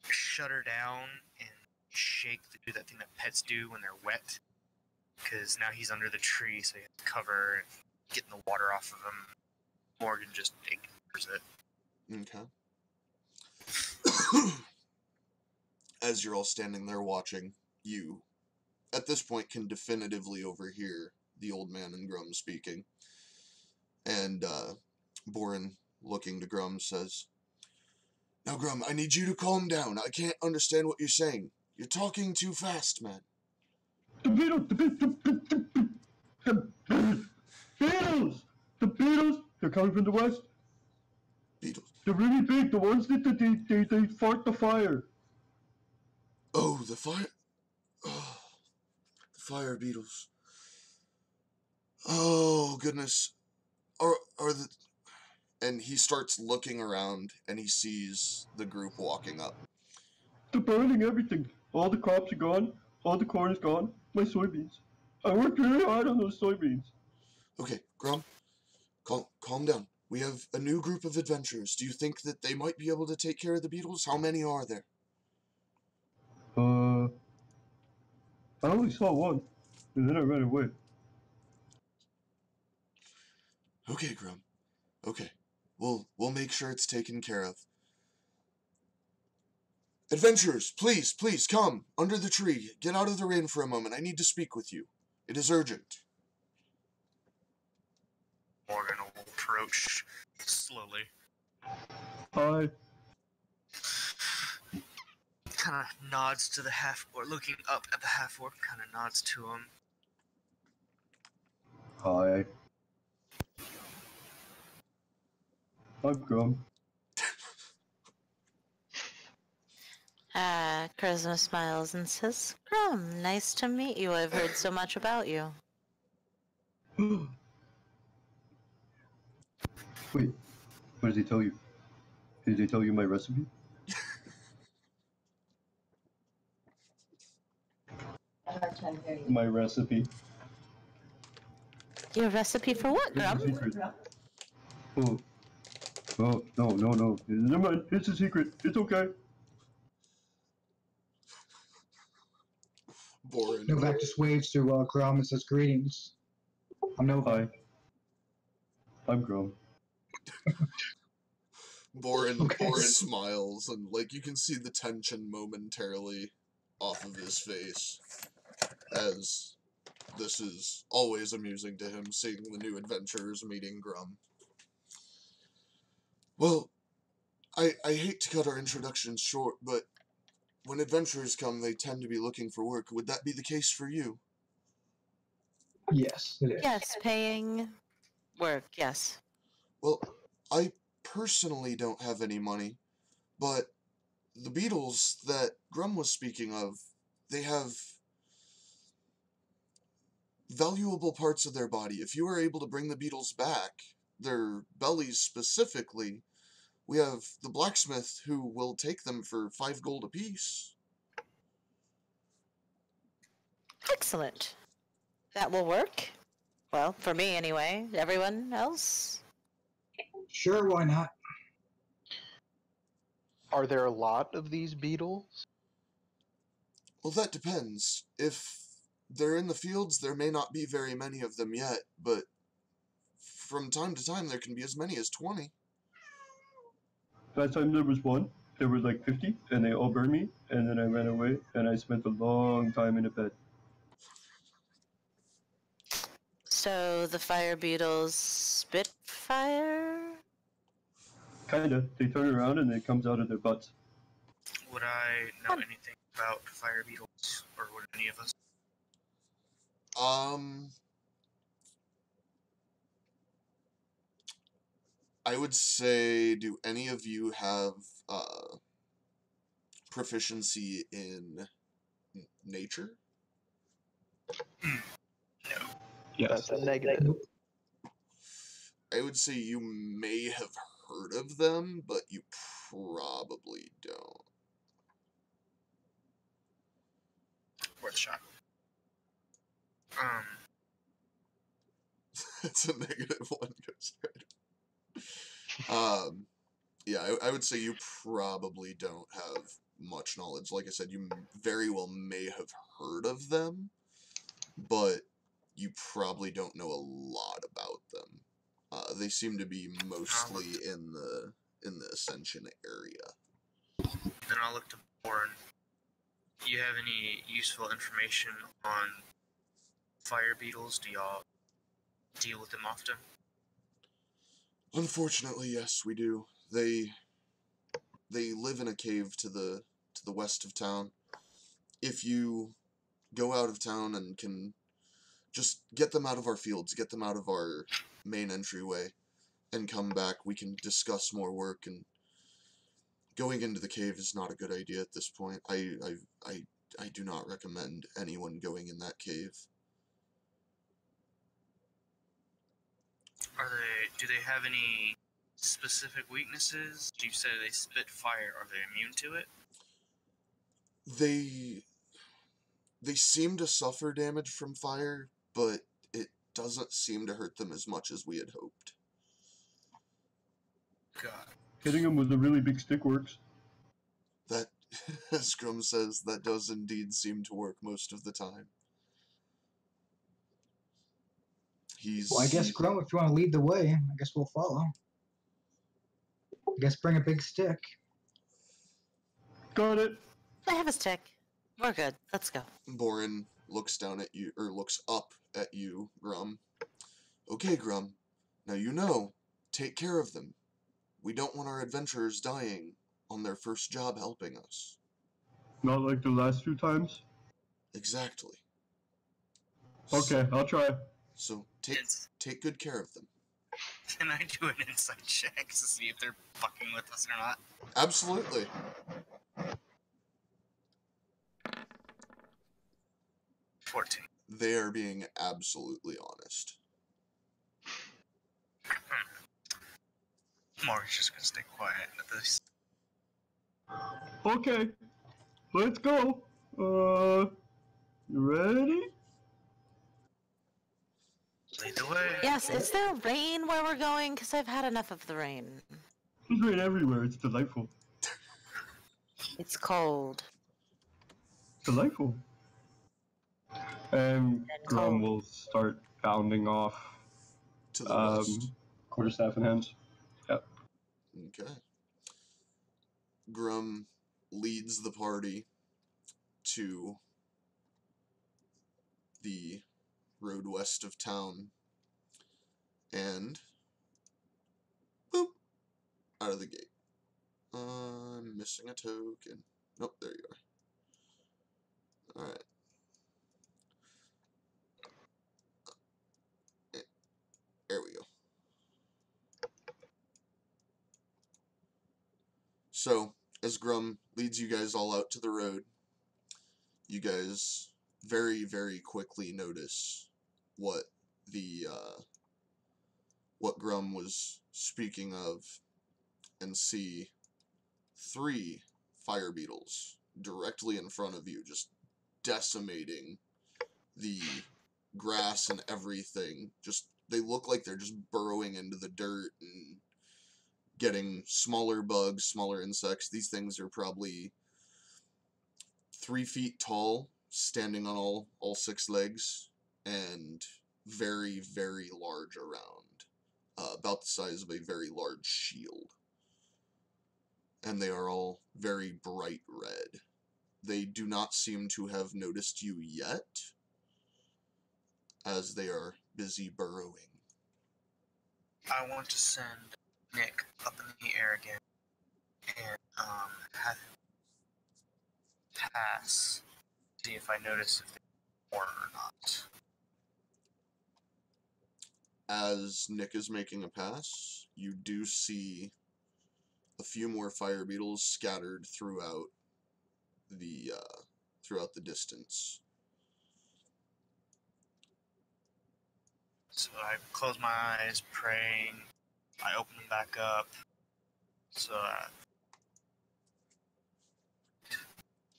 of shudder down and shake to do that thing that pets do when they're wet, because now he's under the tree, so he has to cover and getting the water off of him. Morgan just ignores it. Okay. As you're all standing there watching, you, at this point, can definitively overhear the old man and Grum speaking. And Boren, looking to Grum, says, "Now, Grum, I need you to calm down. I can't understand what you're saying. You're talking too fast, man." The beetles! The beetles! They're coming from the west. Beetles. They're really big. The ones that they fart the fire. Oh, the fire. Oh, the fire beetles. Oh, goodness. Are the... And he starts looking around, and he sees the group walking up. They're burning everything. All the crops are gone. All the corn is gone. My soybeans. I worked really hard on those soybeans. Okay, Grum, calm down. We have a new group of adventurers. Do you think that they might be able to take care of the beetles? How many are there? I only saw one, and then I ran away. Okay, Grum. Okay. We'll make sure it's taken care of. Adventurers, please, come. Under the tree. Get out of the rain for a moment. I need to speak with you. It is urgent. Morgan will approach slowly. Hi. Kind of nods to the half-orc, looking up at the half-orc, kind of nods to him. Hi. I'm Grum. Charisma smiles and says, Grum, nice to meet you. I've heard so much about you. Wait, what did he tell you? Did he tell you my recipe? My recipe. Your recipe for what, It's a Grum? secret. Oh. Oh, no. Never mind. It's a secret. It's okay. Borin. Novak just waves to Grum and says, "Greetings. I'm Novak." Hi. I'm Grom. Borin Okay. smiles, and like you can see the tension momentarily off of his face, as this is always amusing to him, seeing the new adventurers meeting Grum. Well, I hate to cut our introduction short, but when adventurers come, they tend to be looking for work. Would that be the case for you? Yes, it is. Yes, paying work, yes. Well, I personally don't have any money, but the beetles that Grum was speaking of, they have valuable parts of their body. If you are able to bring the beetles back, their bellies specifically, we have the blacksmith who will take them for 5 gold apiece. Excellent. That will work. Well, for me anyway. Everyone else? Sure, why not? Are there a lot of these beetles? Well, that depends. If they're in the fields, there may not be very many of them yet, but from time to time there can be as many as 20. Last time there was one. There were like 50, and they all burned me, and then I ran away, and I spent a long time in a bed. So the fire beetles spit fire? Kinda. They turn around and it comes out of their butts. Would I know anything about fire beetles, or would any of us? I would say, do any of you have proficiency in nature? No. That's a negative. I would say you may have heard of them, but you probably don't. Worth a shot. It's a negative one, Ghost Rider. Yeah, I would say you probably don't have much knowledge. Like I said, you very well may have heard of them, but you probably don't know a lot about them. They seem to be mostly in the Ascension area. Then I'll look to Bourne. Do you have any useful information on fire beetles? Do y'all deal with them often? Unfortunately, yes, we do. They live in a cave to the west of town. If you go out of town and can just get them out of our fields, get them out of our main entryway, and come back, we can discuss more work. And going into the cave is not a good idea at this point. I do not recommend anyone going in that cave. Do they have any specific weaknesses? You said they spit fire. Are they immune to it? They seem to suffer damage from fire, but it doesn't seem to hurt them as much as we had hoped. God. Hitting them with a really big stick works. That, as Grum says, that does indeed seem to work most of the time. Well, I guess, Grum, if you want to lead the way, I guess we'll follow. I guess bring a big stick. Got it. I have a stick. We're good. Let's go. Borin looks down at you, or looks up at you, Grum. Okay, Grum. Now you know, take care of them. We don't want our adventurers dying on their first job helping us. Not like the last few times? Exactly. Okay, I'll try. So take good care of them. Can I do an insight check to see if they're fucking with us or not? Absolutely. 14. They are being absolutely honest. Mark's just gonna stay quiet at this. Okay, let's go. Ready? Lead the way. Yes, is there rain where we're going? Because I've had enough of the rain. There's rain everywhere. It's delightful. It's cold. Delightful. And Grum cold. will start bounding off. To the west. Quarterstaff in hands. Yep. Okay. Grum leads the party to the road west of town, and boop, out of the gate. I'm missing a token. Nope, there you are. Alright. There we go. So, as Grum leads you guys all out to the road, you guys very, very quickly notice what what Grum was speaking of, and see 3 fire beetles directly in front of you, just decimating the grass and everything. Just, they look like they're just burrowing into the dirt and getting smaller bugs, smaller insects. These things are probably 3 feet tall, standing on all 6 legs, and very, very large around, about the size of a very large shield. And they are all very bright red. They do not seem to have noticed you yet, as they are busy burrowing. I want to send Nick up in the air again and have him pass, see if I notice if they're more or not. As Nick is making a pass, you do see a few more fire beetles scattered throughout the distance. So I close my eyes, praying. I open them back up. So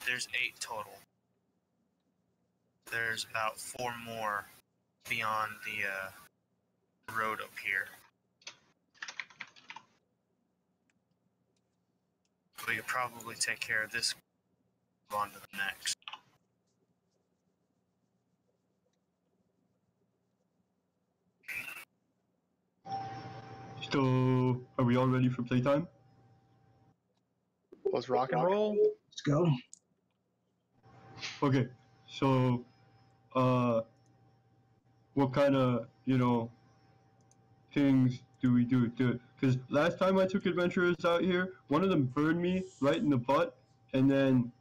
there's 8 total. There's about 4 more beyond the road up here. We could probably take care of this. Move on to the next. So, are we all ready for playtime? Let's rock and roll. Let's go. Okay, so, what kind of, things do we do? Because last time I took adventurers out here, one of them burned me right in the butt, and then,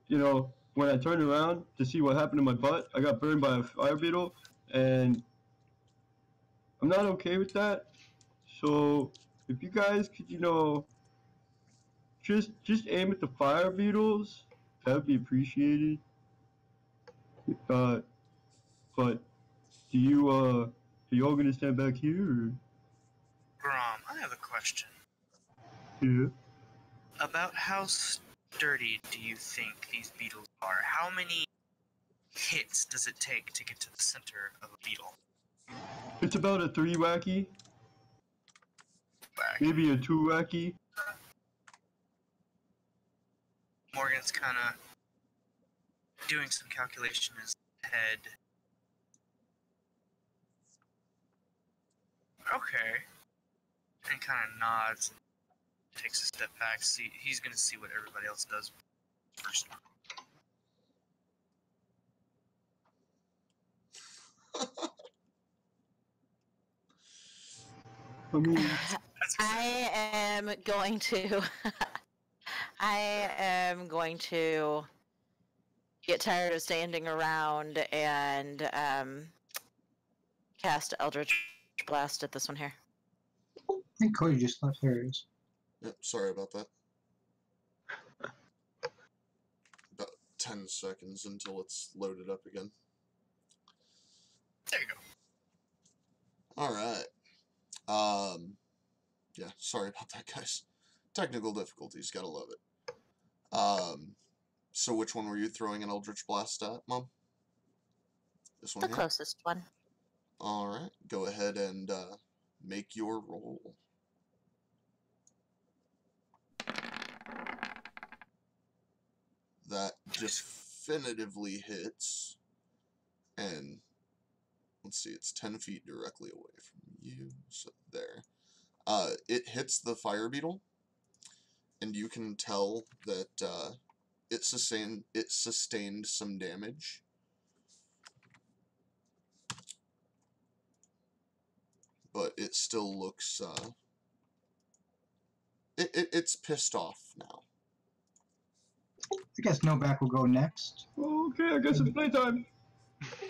when I turned around to see what happened to my butt, I got burned by a fire beetle, and I'm not okay with that. So, if you guys could, just aim at the fire beetles, that would be appreciated. But do you, are you all gonna stand back here, or? Grom, I have a question. Yeah. About how sturdy do you think these beetles are? How many hits does it take to get to the center of a beetle? It's about a 3 wacky. Maybe a 2 wacky. Morgan's kind of doing some calculation in his head. Okay. And kind of nods and takes a step back. He's going to see what everybody else does first. I mean, I am going to. I am going to get tired of standing around and cast Eldritch Blast at this one here. I think Cody just left. There it is. Yep, sorry about that. About 10 seconds until it's loaded up again. There you go. Alright. Yeah, sorry about that, guys. Technical difficulties, gotta love it. So which one were you throwing an Eldritch Blast at, Mom? This one The here? closest one. Alright, go ahead and make your roll. That definitively hits. And let's see, it's 10 feet directly away from you. So there. It hits the fire beetle, and you can tell that it sustained some damage. But it still looks it's pissed off now. I guess Novak will go next. Okay, I guess it's playtime.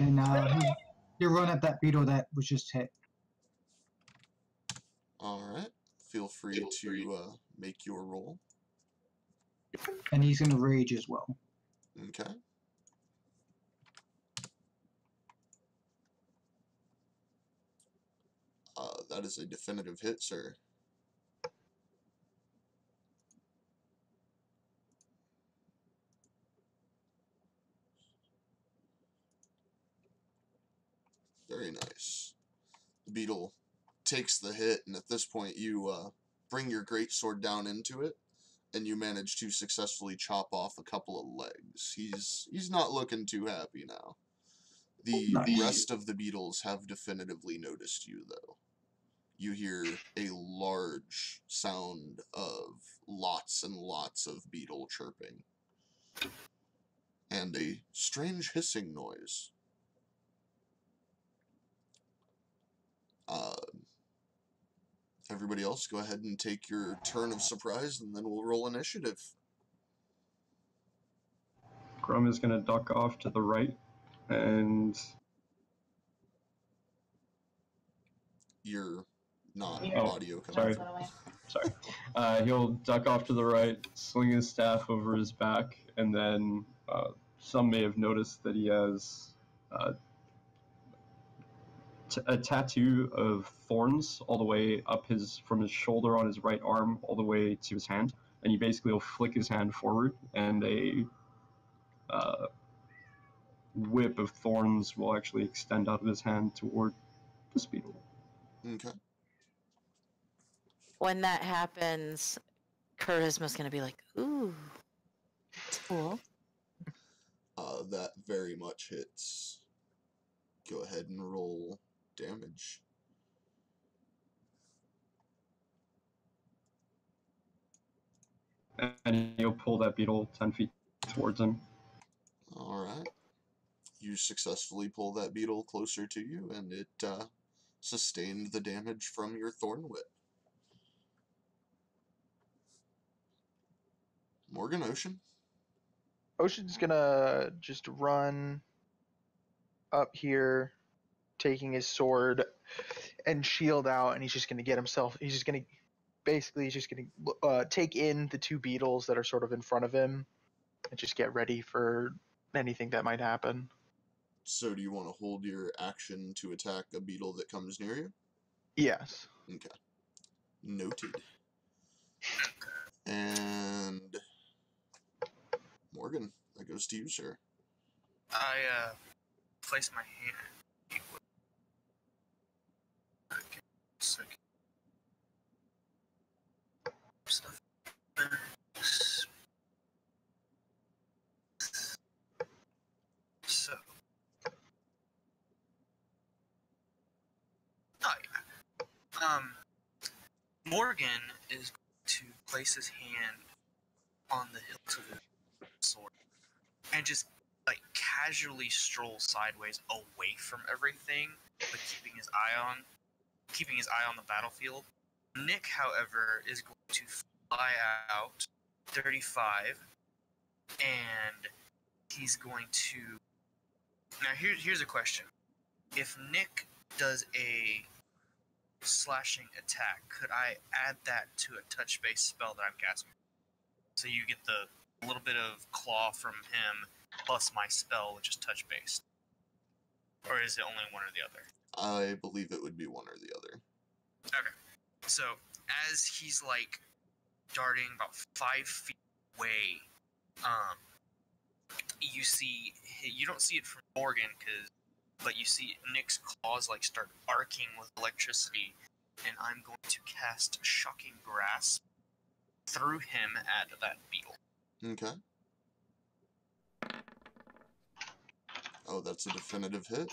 And you run at that beetle that was just hit. Alright. Feel free to make your roll. And he's going to rage as well. Okay. That is a definitive hit, sir. Very nice. The beetle takes the hit, and at this point you bring your greatsword down into it, and you manage to successfully chop off a couple of legs. He's not looking too happy now. The Nice. rest of the beetles have definitively noticed you, though. You hear a large sound of lots and lots of beetle chirping. And a strange hissing noise. Everybody else, go ahead and take your turn of surprise, and then we'll roll initiative. Grum is going to duck off to the right, and You're not Oh, audio coming. sorry. He'll duck off to the right, swing his staff over his back, and then some may have noticed that he has a tattoo of thorns all the way up from his shoulder on his right arm all the way to his hand, and he basically will flick his hand forward, and a whip of thorns will actually extend out of his hand toward the beetle. Okay. When that happens, Charisma's gonna be like, ooh, it's cool. That very much hits. Go ahead and roll damage. And he'll pull that beetle 10 feet towards him. Alright. You successfully pull that beetle closer to you, and it sustained the damage from your thorn whip. Morgan, Ocean? Ocean's gonna just run up here, taking his sword and shield out, and he's just gonna take in the two beetles that are sort of in front of him and just get ready for anything that might happen. So do you want to hold your action to attack a beetle that comes near you? Yes. Okay. Noted. And Morgan, that goes to you, sir. I place my hand. Okay. So, stuff. So. Oh yeah. Morgan is going to place his hand on the hilt of the sword and just like casually stroll sideways away from everything, but keeping his eye on the battlefield. Nick, however, is going to fly out 35, and he's going to. Now here's a question: if Nick does a slashing attack, could I add that to a touch-based spell that I'm casting? So you get the little bit of claw from him plus my spell, which is touch-based. Or is it only one or the other? I believe it would be one or the other. Okay. So as he's like darting about 5 feet away, you don't see it from Morgan because but you see Nick's claws like start arcing with electricity, and I'm going to cast Shocking Grasp through him at that beetle. Okay. Oh, that's a definitive hit.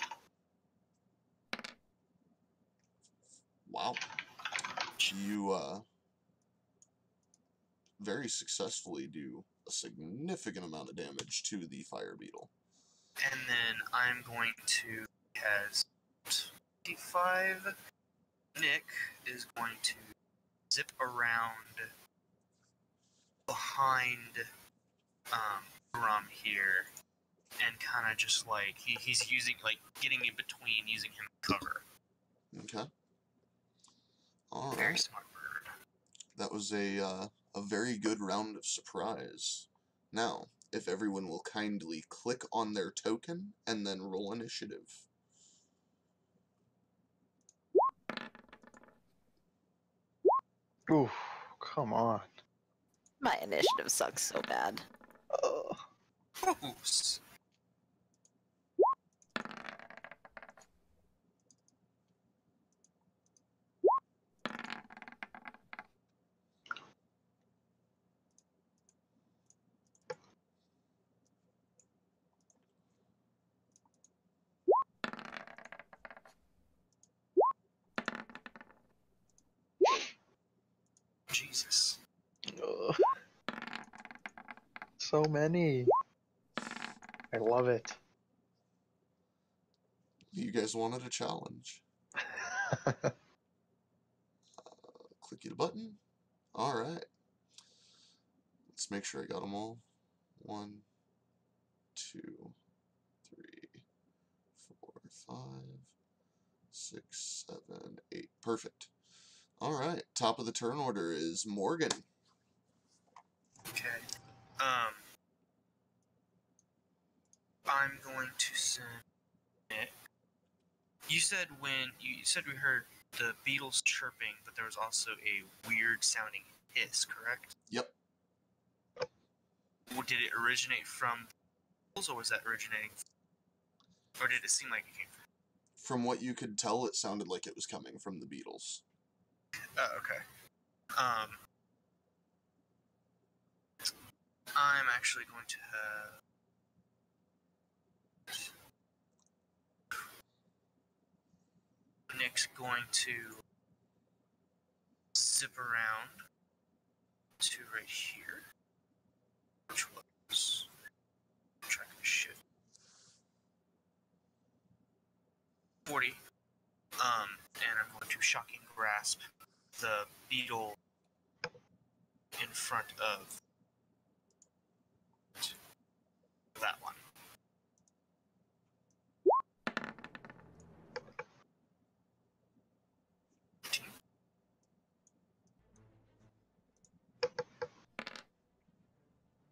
Wow. You, very successfully do a significant amount of damage to the fire beetle. And then I'm going to cast D5. Nick is going to zip around behind Grum here and kind of just like he's using like getting in between, using him to cover. Okay. All Very right. smart bird. That was a very good round of surprise. Now, if everyone will kindly click on their token and then roll initiative. Ooh, come on. My initiative sucks so bad. Oops. Jesus. Ugh. So many. I love it. You guys wanted a challenge. Click the button. Alright. Let's make sure I got them all. 1, 2, 3, 4, 5, 6, 7, 8. Perfect. Alright. Top of the turn order is Morgan. Okay. I'm going to send Nick. You said we heard the beetles chirping, but there was also a weird sounding hiss, correct? Yep. Did it originate from the beetles, or was that originating or did it seem like it came from? From what you could tell, it sounded like it was coming from the Beatles. Oh, okay. I'm actually going to have Nick's going to zip around to right here, which was track of shift 40. And I'm going to Shocking Grasp the beetle in front of that one.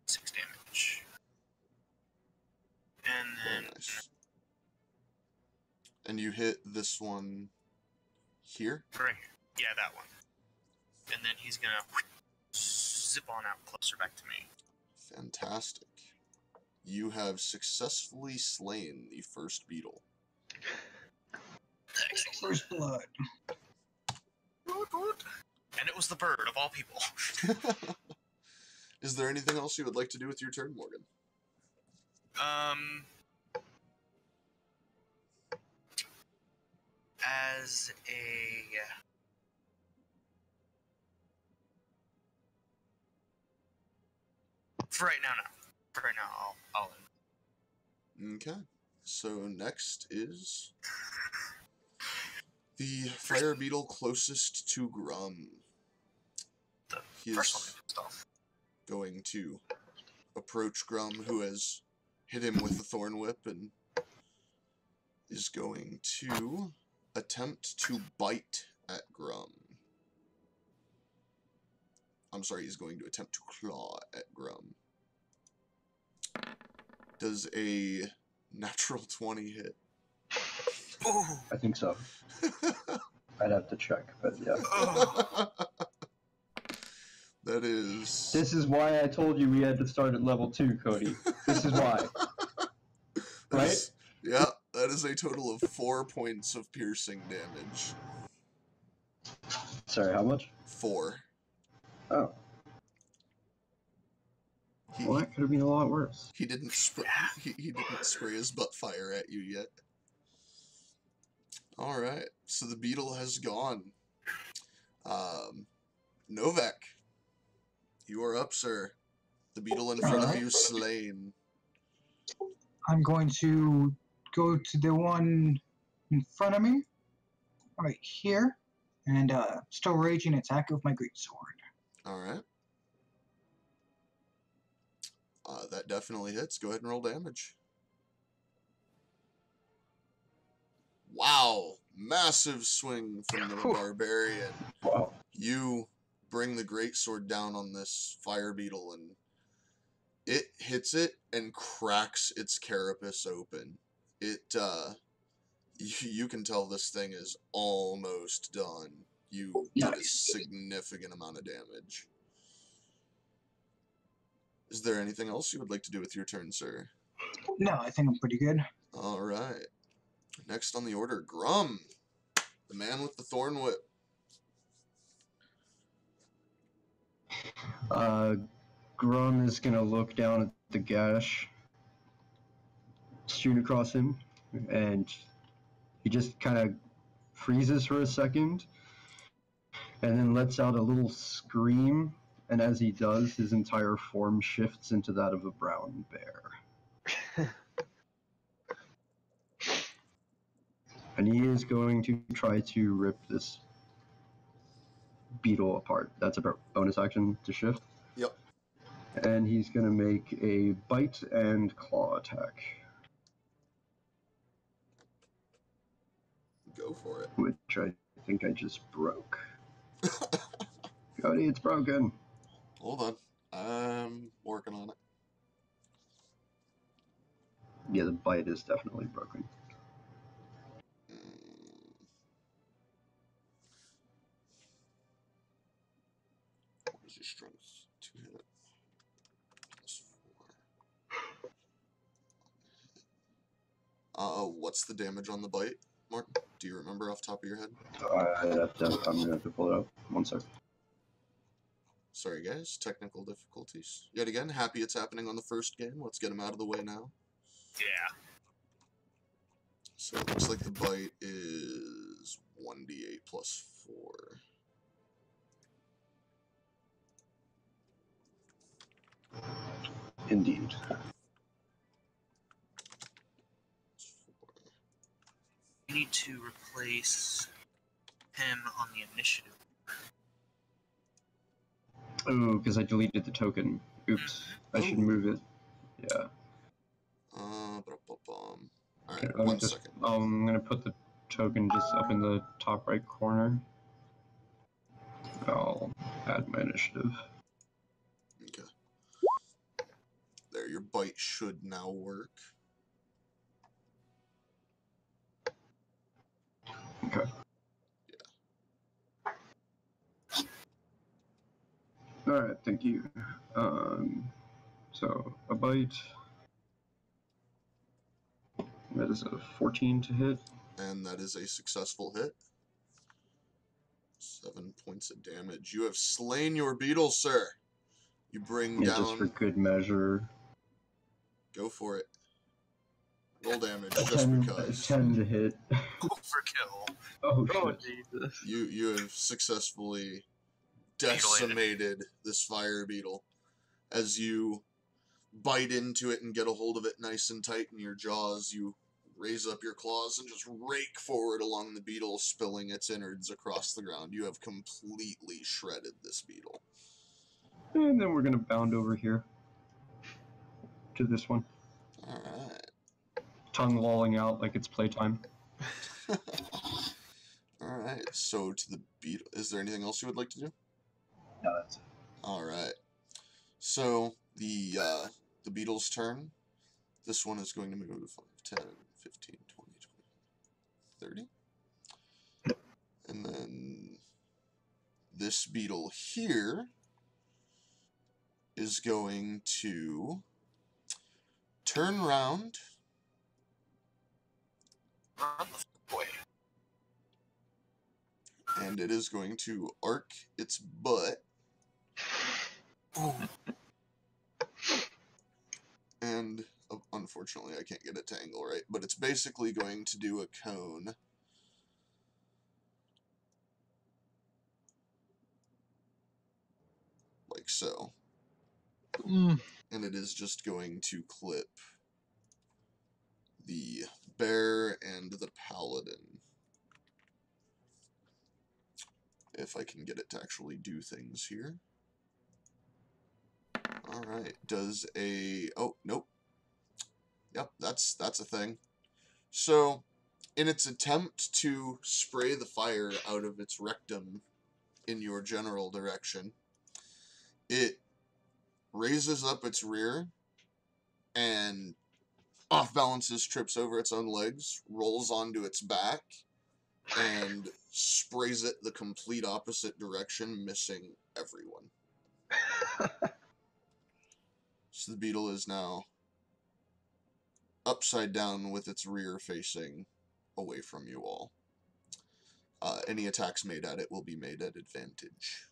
Six damage. And then Nice. And you hit this one here? right here. Yeah, that one. And then he's gonna zip on out closer back to me. Fantastic. You have successfully slain the first beetle. Excellent. First blood. Good. And it was the bird of all people. Is there anything else you would like to do with your turn, Morgan? As a for right now, no. For right now, I'll end. Okay. So next is the fire beetle closest to Grum. The He first one is pissed off. going to approach Grum, who has hit him with the thorn whip, and is going to attempt to bite at Grum. I'm sorry, he's going to attempt to claw at Grum. Does a natural 20 hit? Ooh. I think so. I'd have to check, but yeah. Oh. That is... This is why I told you we had to start at level 2, Cody. This is why. Right? Yeah, that That is a total of 4 points of piercing damage. Sorry, how much? 4. Oh. Well, that could have been a lot worse. He didn't he didn't spray his butt fire at you yet. All right, so the beetle has gone. Novak, you are up, sir. The beetle in front of you slain. I'm going to go to the one in front of me, right here, and still raging attack with my greatsword. All right. That definitely hits. Go ahead and roll damage. Wow. Massive swing from the barbarian. Wow. You bring the greatsword down on this fire beetle, and it hits it and cracks its carapace open. You can tell this thing is almost done. You did a significant amount of damage. Is there anything else you would like to do with your turn, sir? No, I think I'm pretty good. All right. Next on the order, Grum, the man with the thorn whip. Grum is gonna look down at the gash strewn across him, and he just kind of freezes for a second, and then lets out a little scream, and as he does, his entire form shifts into that of a brown bear. And he is going to try to rip this beetle apart. That's a bonus action to shift. Yep. And he's going to make a bite and claw attack. Go for it. Which I think I just broke. Cody, it's broken. Hold on. I'm working on it. Yeah, the bite is definitely broken. What is your strength? 2 hit. Plus 4. What's the damage on the bite, Martin? Do you remember off the top of your head? I'm going to have to pull it up. 1 sec. Sorry, guys. Technical difficulties. Yet again, happy it's happening on the first game. Let's get them out of the way now. Yeah. So it looks like the bite is 1d8 plus 4. Indeed. You need to replace him on the initiative. Oh, because I deleted the token. Oops. I should move it. Yeah. Alright, Okay, 1 second. I'm going to put the token just up in the top right corner. I'll add my initiative. Okay. There, your bite should now work. Okay. Yeah. Alright, thank you. So, a bite. That is a 14 to hit. And that is a successful hit. 7 points of damage. You have slain your beetle, sir. You bring down... just for good measure. Go for it. Roll damage, just 10, because. 10 to hit. Overkill. Oh, Oh, shit. Jesus. You have successfully decimated this fire beetle. As you bite into it and get a hold of it nice and tight in your jaws, you raise up your claws and just rake forward along the beetle, spilling its innards across the ground. You have completely shredded this beetle. And then we're going to bound over here to this one. Alright. Tongue lolling out like it's playtime. Alright, so to the beetle. Is there anything else you would like to do? No, that's it. Alright. So, the beetle's turn. This one is going to move 5, 10, 15, 20, 30. And then this beetle here is going to turn around Run the way. And it is going to arc its butt. Ooh. And unfortunately, I can't get it to angle right, but it's basically going to do a cone. Like so. And it is just going to clip the bear and the paladin. If I can get it to actually do things here. Alright, does a... oh, nope. Yep, that's a thing. So, in its attempt to spray the fire out of its rectum in your general direction, it raises up its rear and off balances, trips over its own legs, rolls onto its back, and sprays it the complete opposite direction, missing everyone. So the beetle is now upside down with its rear facing away from you all. Any attacks made at it will be made at advantage.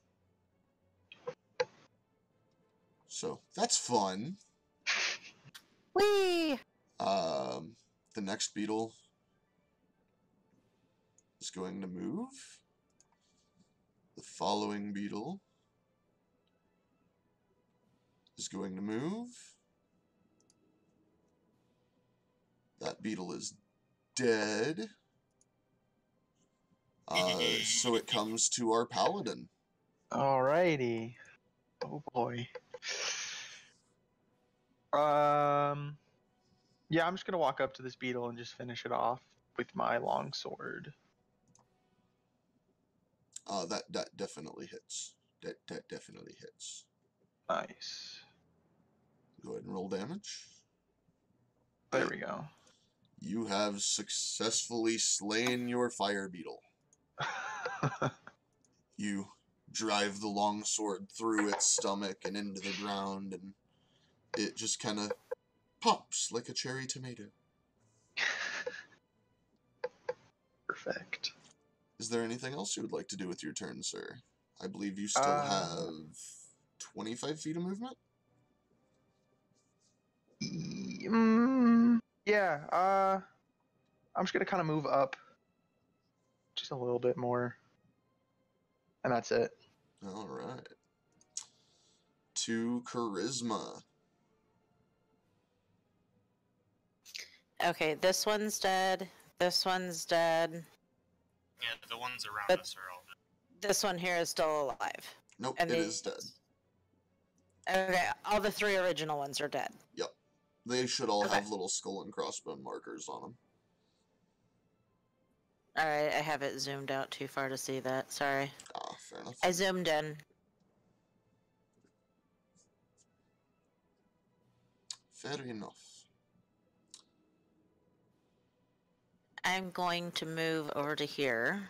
So, that's fun. Whee! The next beetle is going to move. The following beetle is going to move. That beetle is dead. So it comes to our paladin. Alrighty. Oh boy. Yeah, I'm just gonna walk up to this beetle and just finish it off with my long sword. That definitely hits. That definitely hits. Nice. Go ahead and roll damage. There we go. You have successfully slain your fire beetle. You drive the long sword through its stomach and into the ground, and it just kind of pops like a cherry tomato. Perfect. Is there anything else you would like to do with your turn, sir? I believe you still have 25 feet of movement? Yeah, I'm just gonna kind of move up just a little bit more. And that's it. Alright. To charisma. Okay, this one's dead. This one's dead. Yeah, the ones around But- us are all dead. This one here is still alive. Nope, And it is dead. Okay, all the 3 original ones are dead. Yep. They should all Okay. have little skull and crossbone markers on them. Alright, I have it zoomed out too far to see that. Sorry. Ah, fair enough. I zoomed in. Fair enough. I'm going to move over to here.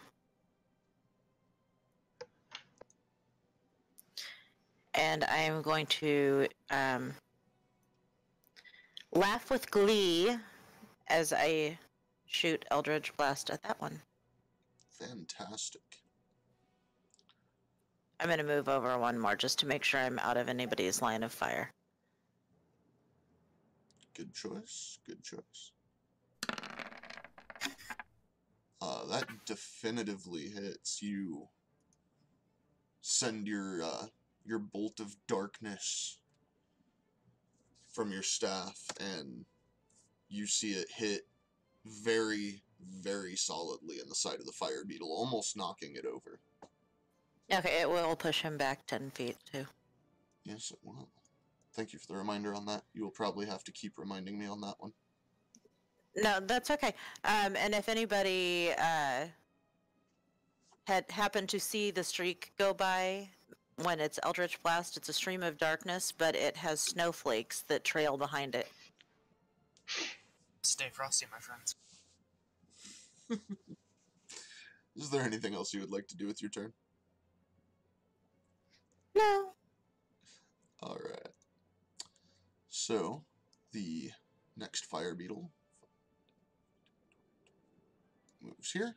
And I'm going to laugh with glee as I shoot Eldritch Blast at that one. Fantastic. I'm going to move over one more just to make sure I'm out of anybody's line of fire. Good choice. Good choice. That definitively hits. You send your bolt of darkness from your staff, and you see it hit very, very solidly in the side of the fire beetle, almost knocking it over. Okay, it will push him back 10 feet too. Yes, it will. Thank you for the reminder on that. You will probably have to keep reminding me on that one. No, that's okay. And if anybody had happened to see the streak go by, when it's Eldritch Blast, it's a stream of darkness, but it has snowflakes that trail behind it. Stay frosty, my friends. Is there anything else you would like to do with your turn? No. Alright. So, the next fire beetle moves here.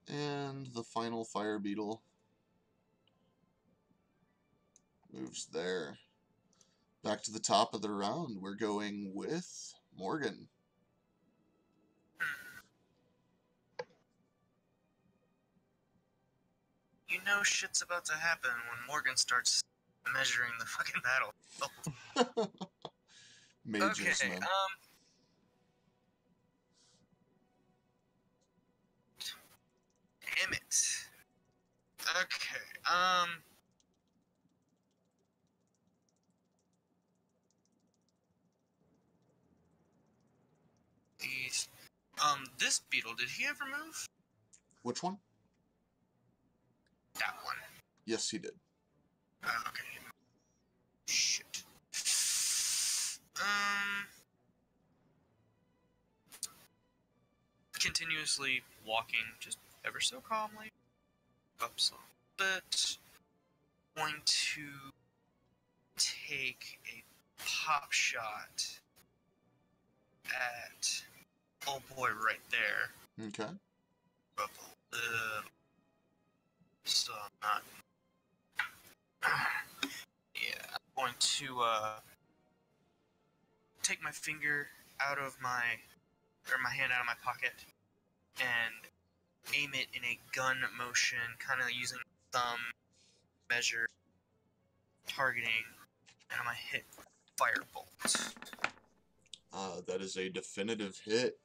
And the final fire beetle moves there. Back to the top of the round, we're going with Morgan. You know shit's about to happen when Morgan starts measuring the fucking battle. Mages, Okay, man. Damn it. Okay, these, this beetle, did he ever move? Which one? That one. Yes, he did. Okay. Shit. Continuously walking, just ever so calmly, up some bit. Going to take a pop shot at old boy right there. Okay. Up a little. So I'm not. Yeah, I'm going to take my finger out of my hand out of my pocket and aim it in a gun motion, kind of using thumb measure targeting, and I'm gonna hit firebolt. That is a definitive hit.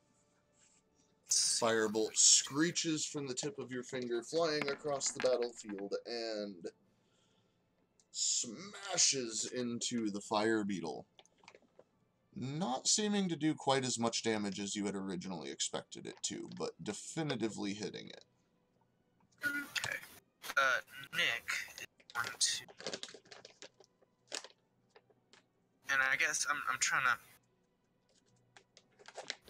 Firebolt screeches from the tip of your finger, flying across the battlefield, and smashes into the fire beetle. Not seeming to do quite as much damage as you had originally expected it to, but definitively hitting it. Okay. Nick is going to... And I guess I'm trying to...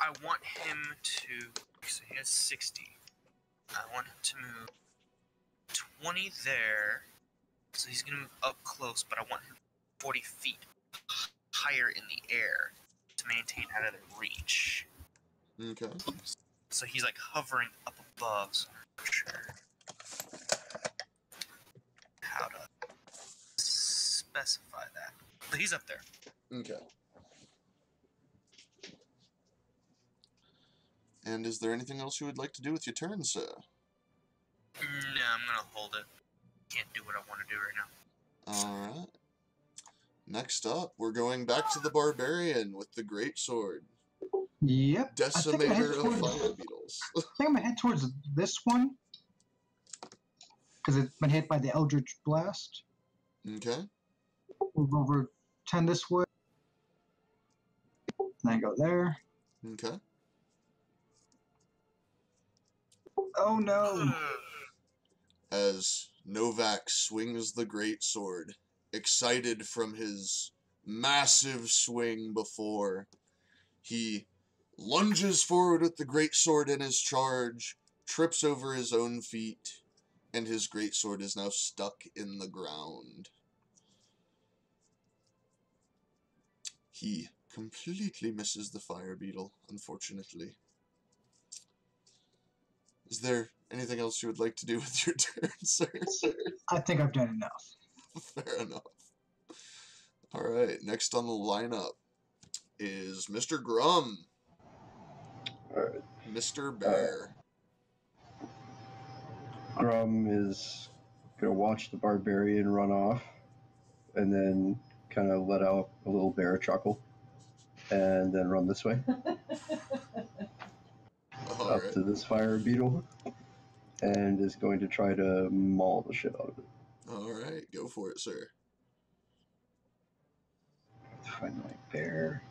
I want him to... So he has 60. I want him to move 20 there. So he's going to move up close, but I want him 40 feet higher in the air to maintain out of their reach. Okay. So he's like hovering up above, so I'm not sure how to specify that. But he's up there. Okay. And is there anything else you would like to do with your turn, sir? No, I'm gonna hold it. Can't do what I want to do right now. Alright. Next up, we're going back to the barbarian with the greatsword. Yep. Decimator of fire beetles. I think I'm gonna head towards this one because it's been hit by the Eldritch Blast. Okay. Move over 10 this way. Then go there. Okay. Oh no! As Novak swings the greatsword, excited from his massive swing before, he lunges forward with the greatsword in his charge, trips over his own feet, and his greatsword is now stuck in the ground. He completely misses the fire beetle, unfortunately. Is there anything else you would like to do with your turn, sir? I think I've done enough. Fair enough. Alright, next on the lineup is Mr. Grum. Alright. Mr. Bear. Grum is gonna watch the barbarian run off, and then kind of let out a little bear chuckle, and then run this way up to this fire beetle, and is going to try to maul the shit out of it. Alright, go for it, sir. Let's find my bear.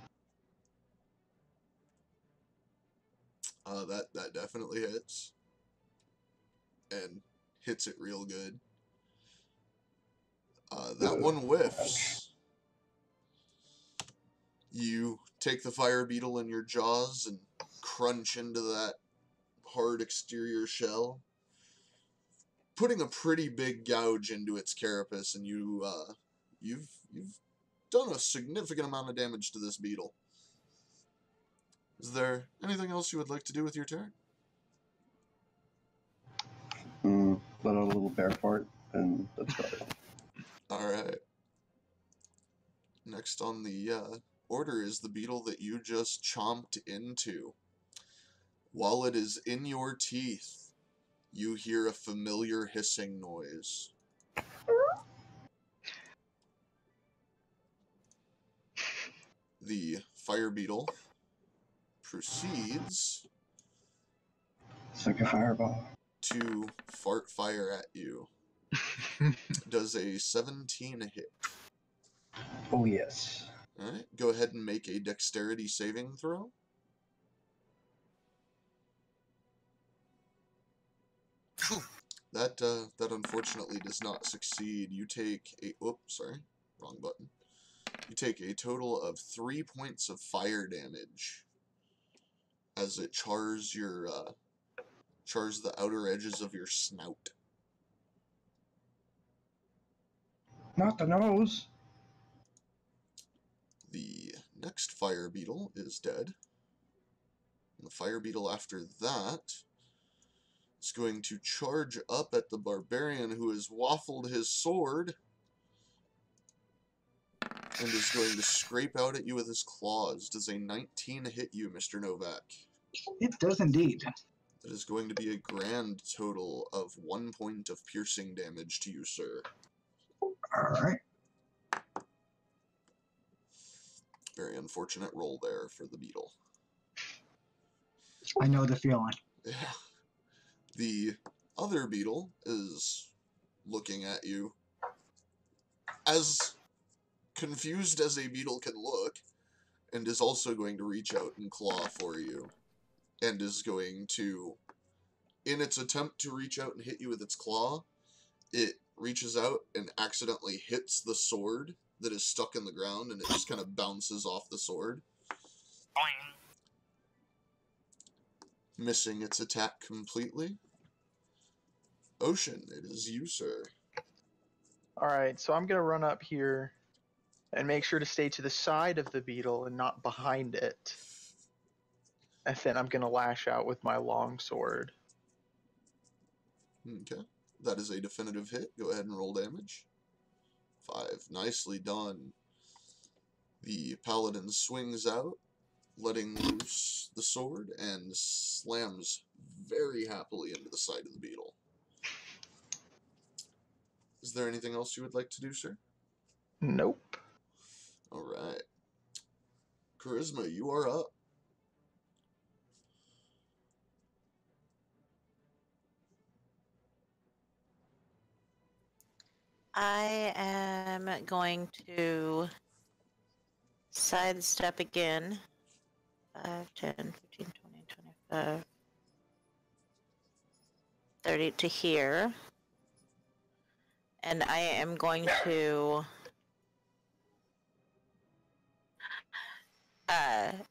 That definitely hits. And hits it real good. That one whiffs. You take the fire beetle in your jaws and crunch into that hard exterior shell, putting a pretty big gouge into its carapace, and you've done a significant amount of damage to this beetle. Is there anything else you would like to do with your turn? Let out a little bear fart, and that's about it. Alright. Next on the order is the beetle that you just chomped into. While it is in your teeth, you hear a familiar hissing noise. The fire beetle proceeds It's like a fireball. to fart fire at you. Does a 17 hit? Oh, yes. Alright, go ahead and make a dexterity saving throw. That unfortunately does not succeed. You take a... Oops, sorry. Wrong button. You take a total of 3 points of fire damage as it chars your, chars the outer edges of your snout. Not the nose. The next fire beetle is dead. And the fire beetle after that is going to charge up at the barbarian who has waffled his sword and is going to scrape out at you with his claws. Does a 19 hit you, Mr. Novak? It does indeed. That is going to be a grand total of 1 point of piercing damage to you, sir. Alright. Very unfortunate roll there for the beetle. I know the feeling. Yeah. The other beetle is looking at you as confused as a beetle can look, and is also going to reach out and claw for you, and is going to, in its attempt to reach out and hit you with its claw, it reaches out and accidentally hits the sword that is stuck in the ground, and it just kind of bounces off the sword, missing its attack completely. Ocean, it is you, sir. Alright, so I'm going to run up here and make sure to stay to the side of the beetle and not behind it. And then I'm going to lash out with my long sword. Okay. That is a definitive hit. Go ahead and roll damage. 5. Nicely done. The paladin swings out, letting loose the sword, and slams very happily into the side of the beetle. Is there anything else you would like to do, sir? Nope. Alright. Charisma, you are up. I am going to sidestep again. 5, 10, 15, 20, 25, 30 to here. And I am going to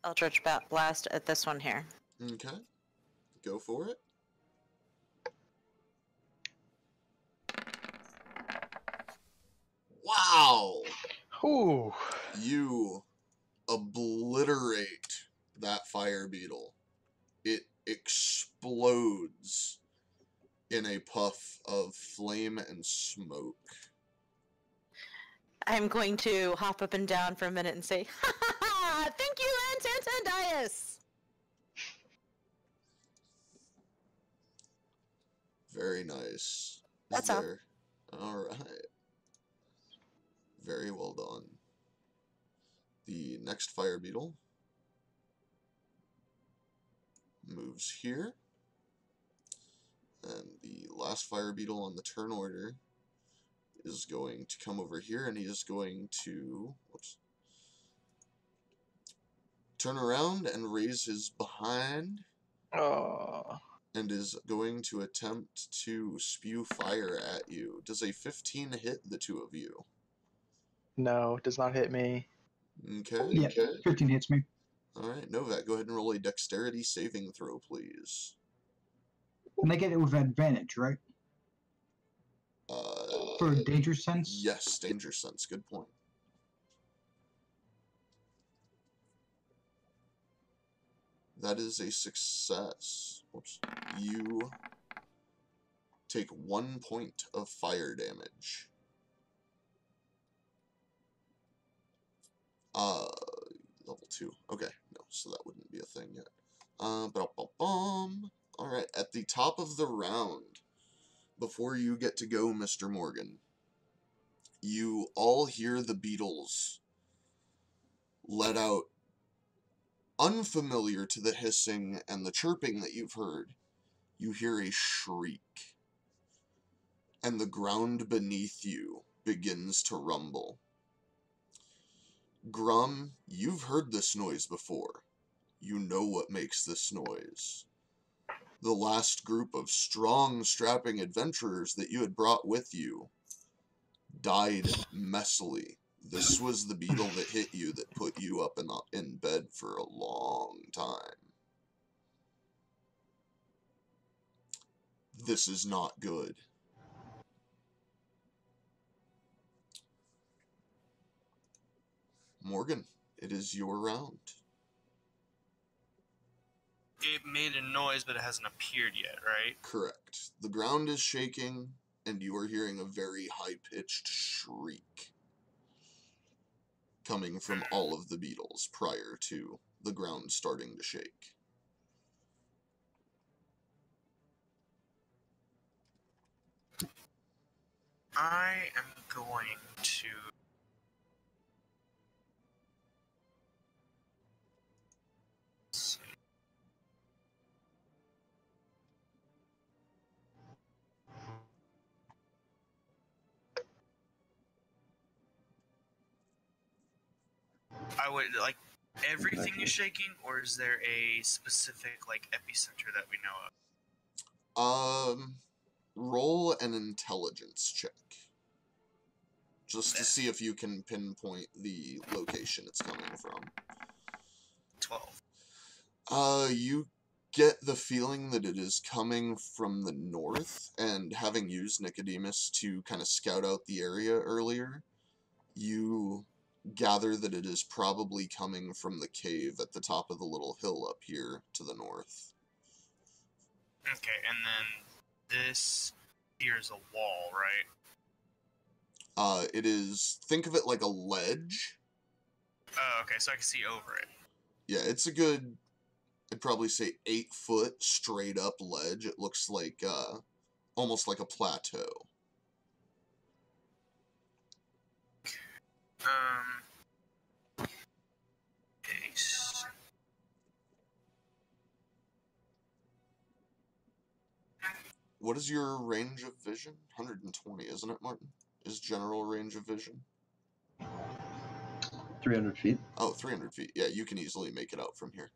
Eldritch Blast at this one here. Okay. Go for it. Wow! Ooh. You obliterate that fire beetle. It explodes in a puff of flame and smoke. I'm going to hop up and down for a minute and say, ha ha ha! Thank you, Antandias! Very nice. That's all. Alright. Very well done. The next fire beetle moves here. And the last fire beetle on the turn order is going to come over here, and he is going to turn around and raise his behind, and is going to attempt to spew fire at you. Does a 15 hit the two of you? No, it does not hit me. Okay. Yeah, 15 hits me. Alright, Novak, go ahead and roll a dexterity saving throw, please. And I get it with advantage, right? For danger sense? Yes, danger sense. Good point. That is a success. Whoops. You take 1 point of fire damage. Level 2. Okay, no, so that wouldn't be a thing yet. Alright, at the top of the round, before you get to go, Mr. Morgan, you all hear the beetles let out, unfamiliar to the hissing and the chirping that you've heard. You hear a shriek, and the ground beneath you begins to rumble. Grum, you've heard this noise before. You know what makes this noise. The last group of strong, strapping adventurers that you had brought with you died messily. This was the beetle that hit you that put you up in bed for a long time. This is not good. Morgan, it is your round. It made a noise, but it hasn't appeared yet, right? Correct. The ground is shaking, and you are hearing a very high-pitched shriek coming from all of the beetles prior to the ground starting to shake. I am going to... I would, like, everything is shaking, or is there a specific, like, epicenter that we know of? Roll an intelligence check. Just to see if you can pinpoint the location it's coming from. 12. You get the feeling that it is coming from the north, and having used Nicodemus to kind of scout out the area earlier, you gather that it is probably coming from the cave at the top of the little hill up here to the north. Okay, and then this here is a wall, right? It is, think of it like a ledge. Oh, okay, so I can see over it. Yeah, it's a good, I'd probably say 8-foot straight up ledge. It looks like, almost like a plateau. Okay, What is your range of vision? 120, isn't it, Martin? Is general range of vision? 300 feet. Oh, 300 feet. Yeah, you can easily make it out from here.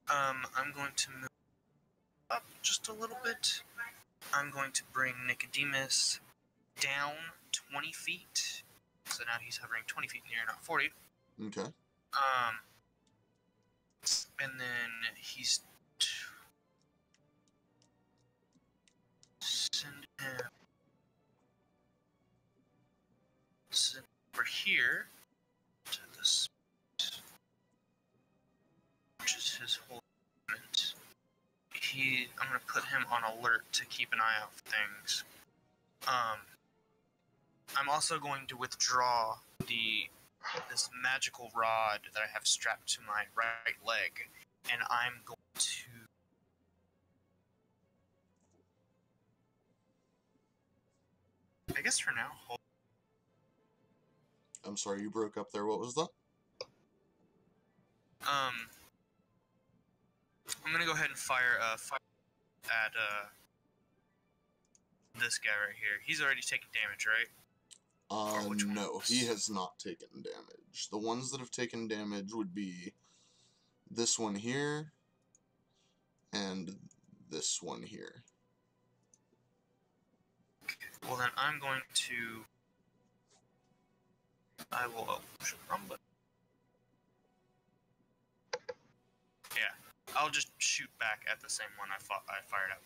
I'm going to move up just a little bit. I'm going to bring Nicodemus down 20 feet. So now he's hovering 20 feet in the air, not 40. Okay. And then he's... Send him... Send over here to this... which is his whole movement. I'm going to put him on alert to keep an eye out for things. I'm also going to withdraw this magical rod that I have strapped to my right leg, and I'm going to... I guess for now, hold... I'm sorry, you broke up there. What was that? I'm gonna go ahead and fire at this guy right here. He's already taken damage, right? No, he has not taken damage. The ones that have taken damage would be this one here and this one here. Well, then I'm going to... I will... Oh, should rumble. Yeah, I'll just shoot back at the same one I fired at.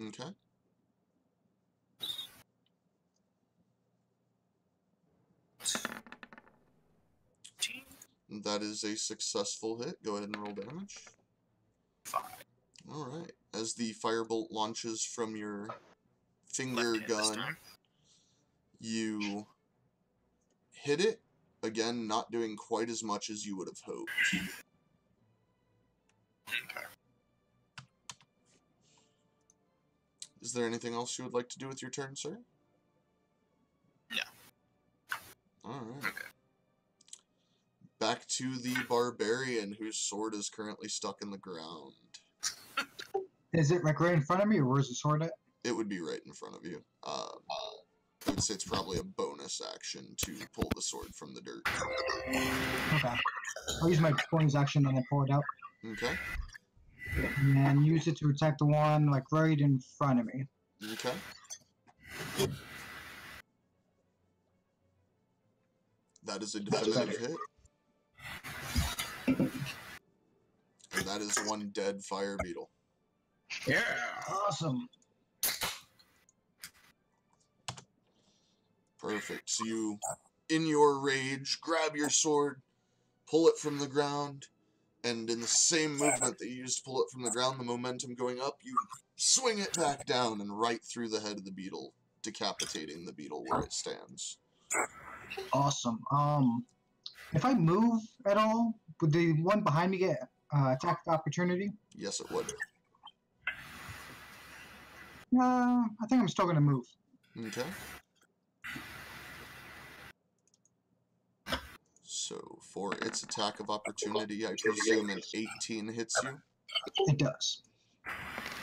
Okay. That is a successful hit. Go ahead and roll damage. 5. Alright. as the firebolt launches from your finger Left hand this gun. time. You hit it, again, not doing quite as much as you would have hoped. Okay. Is there anything else you would like to do with your turn, sir? No. Alright. Okay. Back to the barbarian whose sword is currently stuck in the ground. Is it like right in front of me, or where's the sword at? It would be right in front of you. I would say it's probably a bonus action to pull the sword from the dirt. Okay. I'll use my bonus action and then pull it out. Okay. And use it to attack the one like right in front of me. Okay. That is a definitive hit. And that is one dead fire beetle. Yeah. Awesome. Perfect. So you, in your rage, grab your sword, pull it from the ground, and in the same movement that you used to pull it from the ground, the momentum going up, you swing it back down and right through the head of the beetle, decapitating the beetle where it stands. Awesome. If I move at all, would the one behind me get attack of opportunity? Yes, it would. I think I'm still gonna move. Okay. So, for its attack of opportunity, I presume an 18 hits you. It does.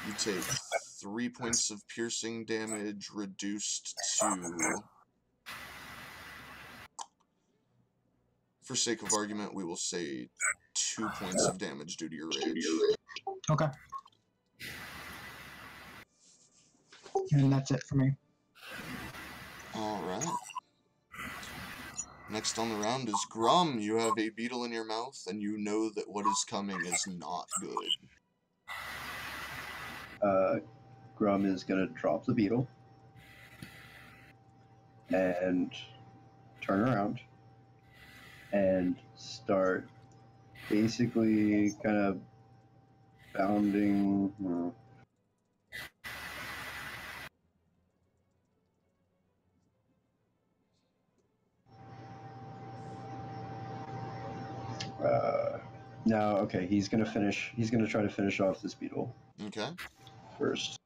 You take 3 points of piercing damage, reduced to... For sake of argument, we will say 2 points of damage due to your rage. Okay. And that's it for me. Alright. Next on the round is Grum. You have a beetle in your mouth, and you know that what is coming is not good. Grum is going to drop the beetle and turn around and start basically kind of bounding. No, okay, he's going to try to finish off this beetle Okay. first.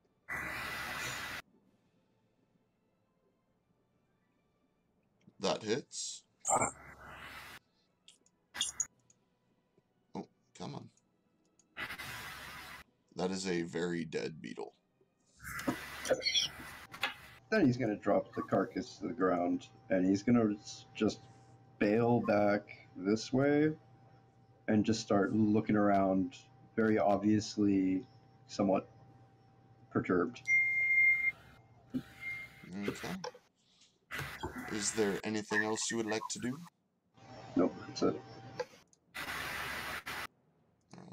That hits. Oh, come on. That is a very dead beetle. Then he's going to drop the carcass to the ground, and he's going to just bail back this way and just start looking around, very obviously somewhat perturbed. Okay. Is there anything else you would like to do? Nope, that's it.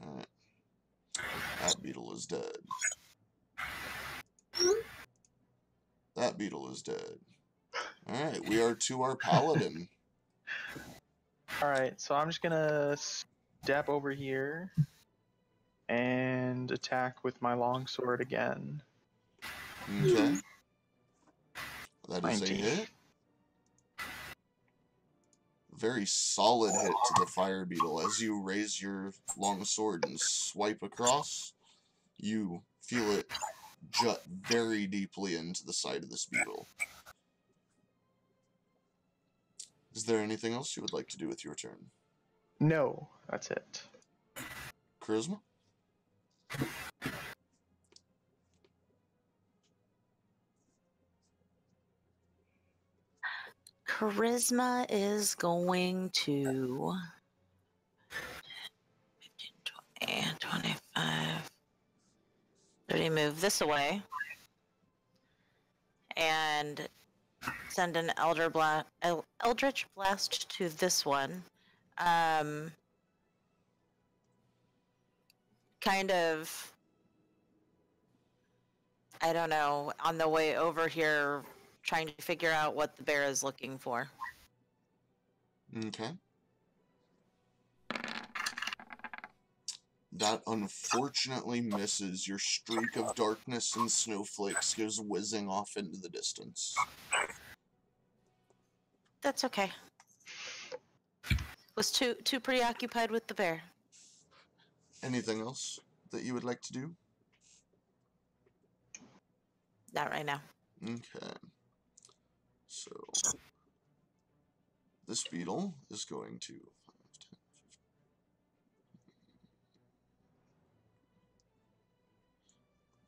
Alright. That beetle is dead. That beetle is dead. Alright, we are to our paladin. Alright, so I'm just gonna step over here and attack with my longsword again. Okay. That is a 19. hit. Very solid hit to the fire beetle. As you raise your long sword and swipe across, you feel it jut very deeply into the side of this beetle. Is there anything else you would like to do with your turn? No, that's it. Charisma? Charisma is going to 15, 20, 25, 30, move this away and send an Eldritch Blast to this one. Kind of, I don't know, on the way over here, trying to figure out what the bear is looking for. Okay. That unfortunately misses. Your streak of darkness and snowflakes goes whizzing off into the distance. That's okay. Was too preoccupied with the bear. Anything else that you would like to do? Not right now. Okay. So, this beetle is going to... 5, 10, 15.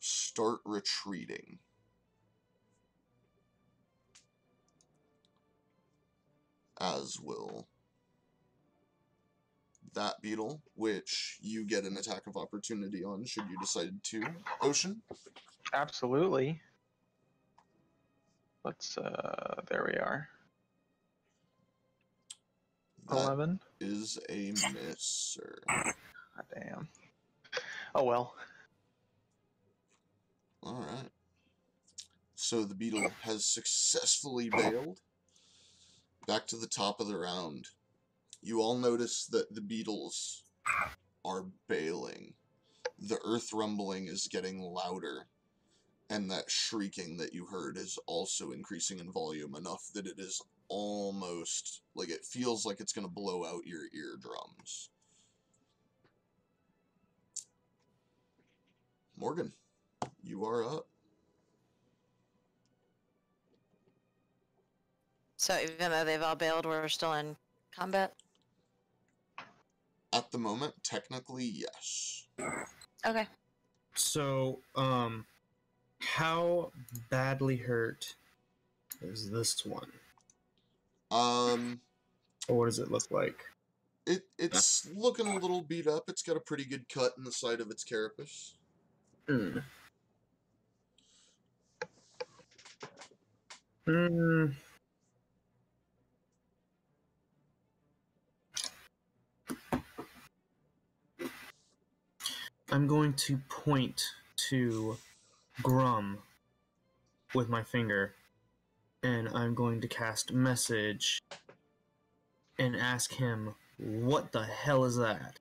Start retreating. As will that beetle, which you get an attack of opportunity on should you decide to. Ocean? Absolutely. Let's, there we are. That 11? is a miss, sir. God damn. Oh well. Alright. So the beetle has successfully bailed. Back to the top of the round. You all notice that the beetles are bailing. The earth rumbling is getting louder, and that shrieking that you heard is also increasing in volume enough that it is almost, like, it feels like it's going to blow out your eardrums. Morgan, you are up. So even though they've all bailed, we're still in combat? At the moment, technically, yes. Okay. So, how badly hurt is this one? Or what does it look like? It's looking a little beat up. It's got a pretty good cut in the side of its carapace. Hmm. Hmm. I'm going to point to Grum with my finger, and I'm going to cast Message and ask him, what the hell is that?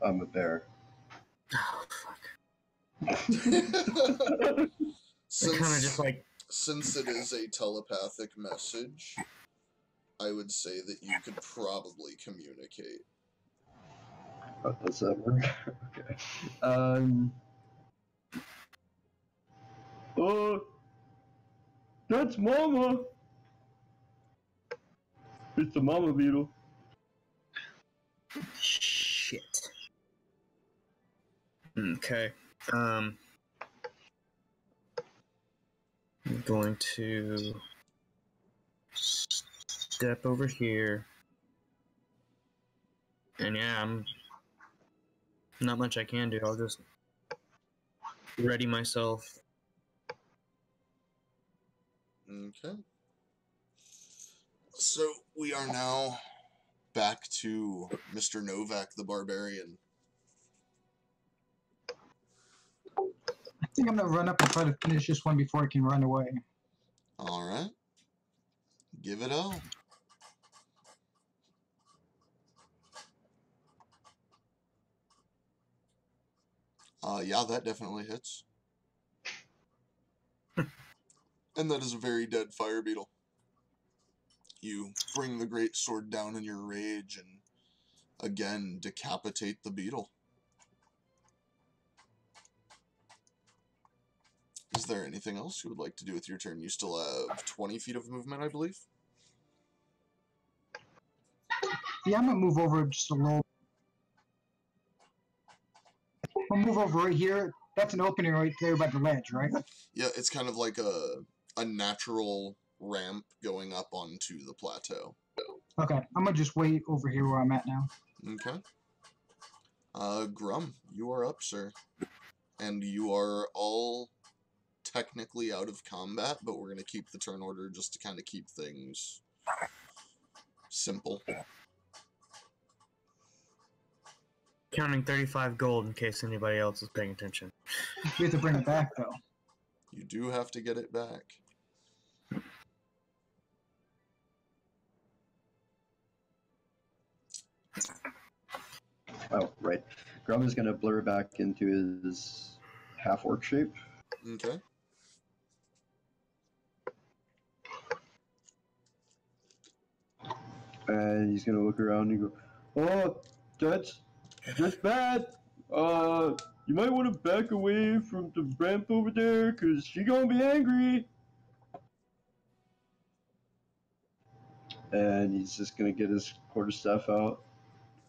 I'm a bear. Oh, fuck. Since, kind of just like... since it is a telepathic message, I would say that you could probably communicate. How does that work? Okay. Oh, that's Mama. It's the Mama Beetle. Shit. Okay. I'm going to step over here. And yeah, I'm not much I can do. I'll just ready myself. Okay. So we are now back to Mr. Novak the Barbarian. I think I'm gonna run up and try to finish this one before I can run away. Alright. Give it all. Yeah, that definitely hits. And that is a very dead fire beetle. You bring the great sword down in your rage and again decapitate the beetle. Is there anything else you would like to do with your turn? You still have 20 feet of movement, I believe. Yeah, I'm gonna move over just a little. I'll move over right here. That's an opening right there by the ledge, right? Yeah, it's kind of like a natural ramp going up onto the plateau. Okay, I'm gonna just wait over here where I'm at now. Okay. Grum, you are up, sir. And you are all technically out of combat, but we're going to keep the turn order just to kind of keep things simple. Counting 35 gold in case anybody else is paying attention. You have to bring it back, though. You do have to get it back. Right. Grum is going to blur back into his half-orc shape. Okay. And he's going to look around and go, oh, that's bad. You might want to back away from the ramp over there, because she's going to be angry. And he's just going to get his quarterstaff out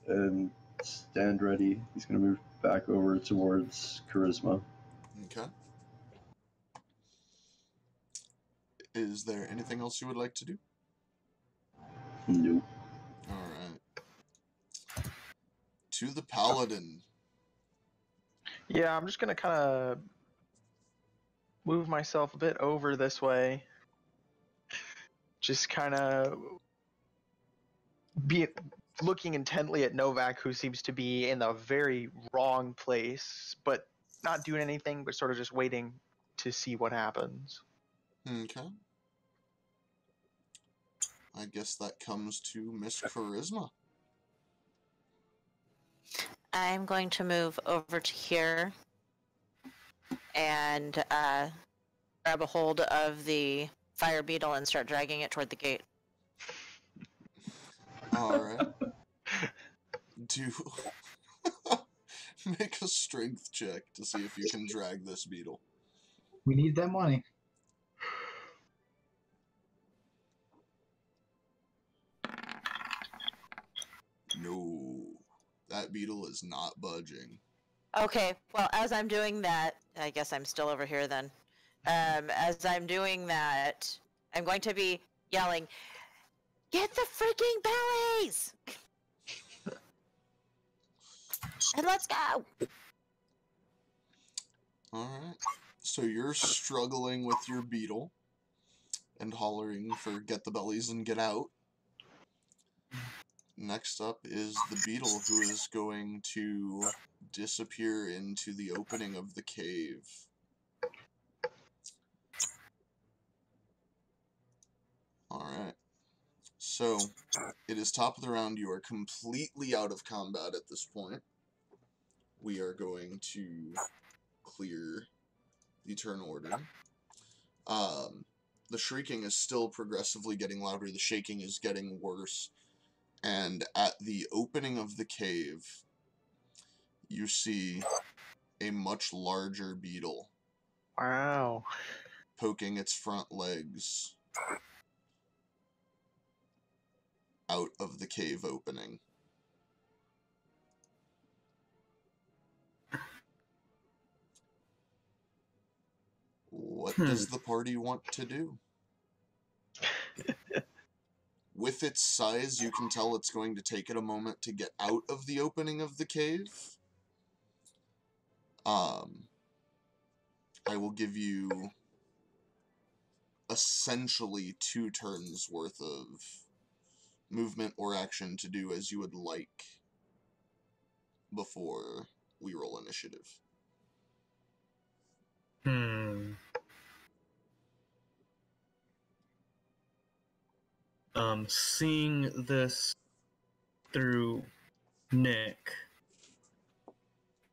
and stand ready. He's going to move back over towards Charisma. Okay. Is there anything else you would like to do? Nope. Alright. To the Paladin. Yeah, I'm just gonna kind of move myself a bit over this way. Just kind of be looking intently at Novak, who seems to be in the very wrong place, but not doing anything, but sort of just waiting to see what happens. Okay. I guess that comes to Miss Charisma. I'm going to move over to here and grab a hold of the fire beetle and start dragging it toward the gate. Alright. Do make a strength check to see if you can drag this beetle. We need that money. No. That beetle is not budging. Okay, well, as I'm doing that, I guess I'm still over here then. As I'm doing that, I'm going to be yelling, "Get the freaking bellies!" And let's go! Alright. So you're struggling with your beetle and hollering for get the bellies and get out. Next up is the beetle, who is going to disappear into the opening of the cave. Alright. So, it is top of the round. You are completely out of combat at this point. We are going to clear the turn order. The shrieking is still progressively getting louder. The shaking is getting worse. And at the opening of the cave, you see a much larger beetle. Wow. Poking its front legs out of the cave opening. What does the party want to do? With its size, you can tell it's going to take it a moment to get out of the opening of the cave. I will give you essentially 2 turns worth of movement or action to do as you would like before we roll initiative. Seeing this through Nick,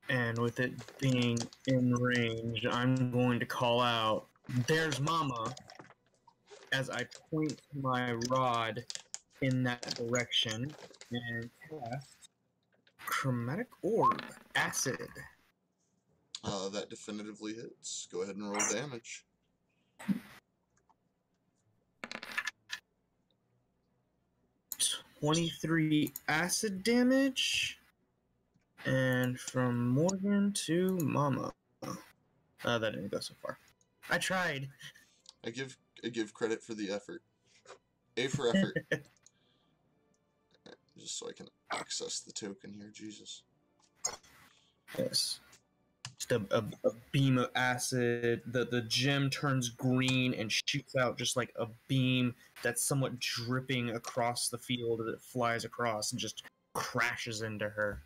and with it being in range, I'm going to call out, "There's Mama," as I point my rod in that direction and cast Chromatic Orb Acid. That definitively hits. Go ahead and roll damage. 23 acid damage, and from Morgan to Mama. That didn't go so far. I tried. I give credit for the effort. A for effort. Just so I can access the token here, Jesus. Yes. Just a beam of acid. The gem turns green and shoots out just like a beam that's somewhat dripping across the field as it flies across and just crashes into her.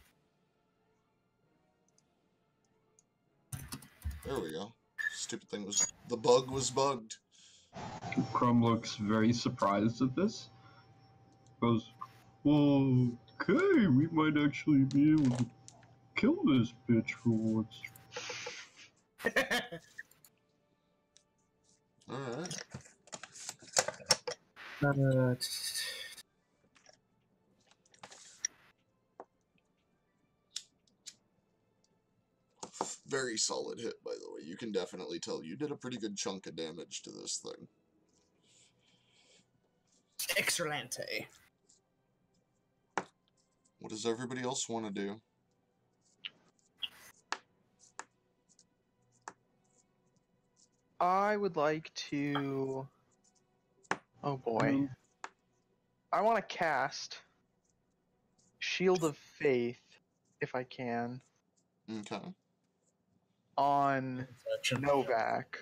There we go. Stupid thing was... The bug was bugged. Crumb looks very surprised at this. Goes, well, okay, we might actually be able to kill this bitch for once. Alright. Very solid hit, by the way. You can definitely tell you did a pretty good chunk of damage to this thing. Excelente. What does everybody else want to do? I would like to... Oh boy. I want to cast Shield of Faith, if I can, Okay. on Novak.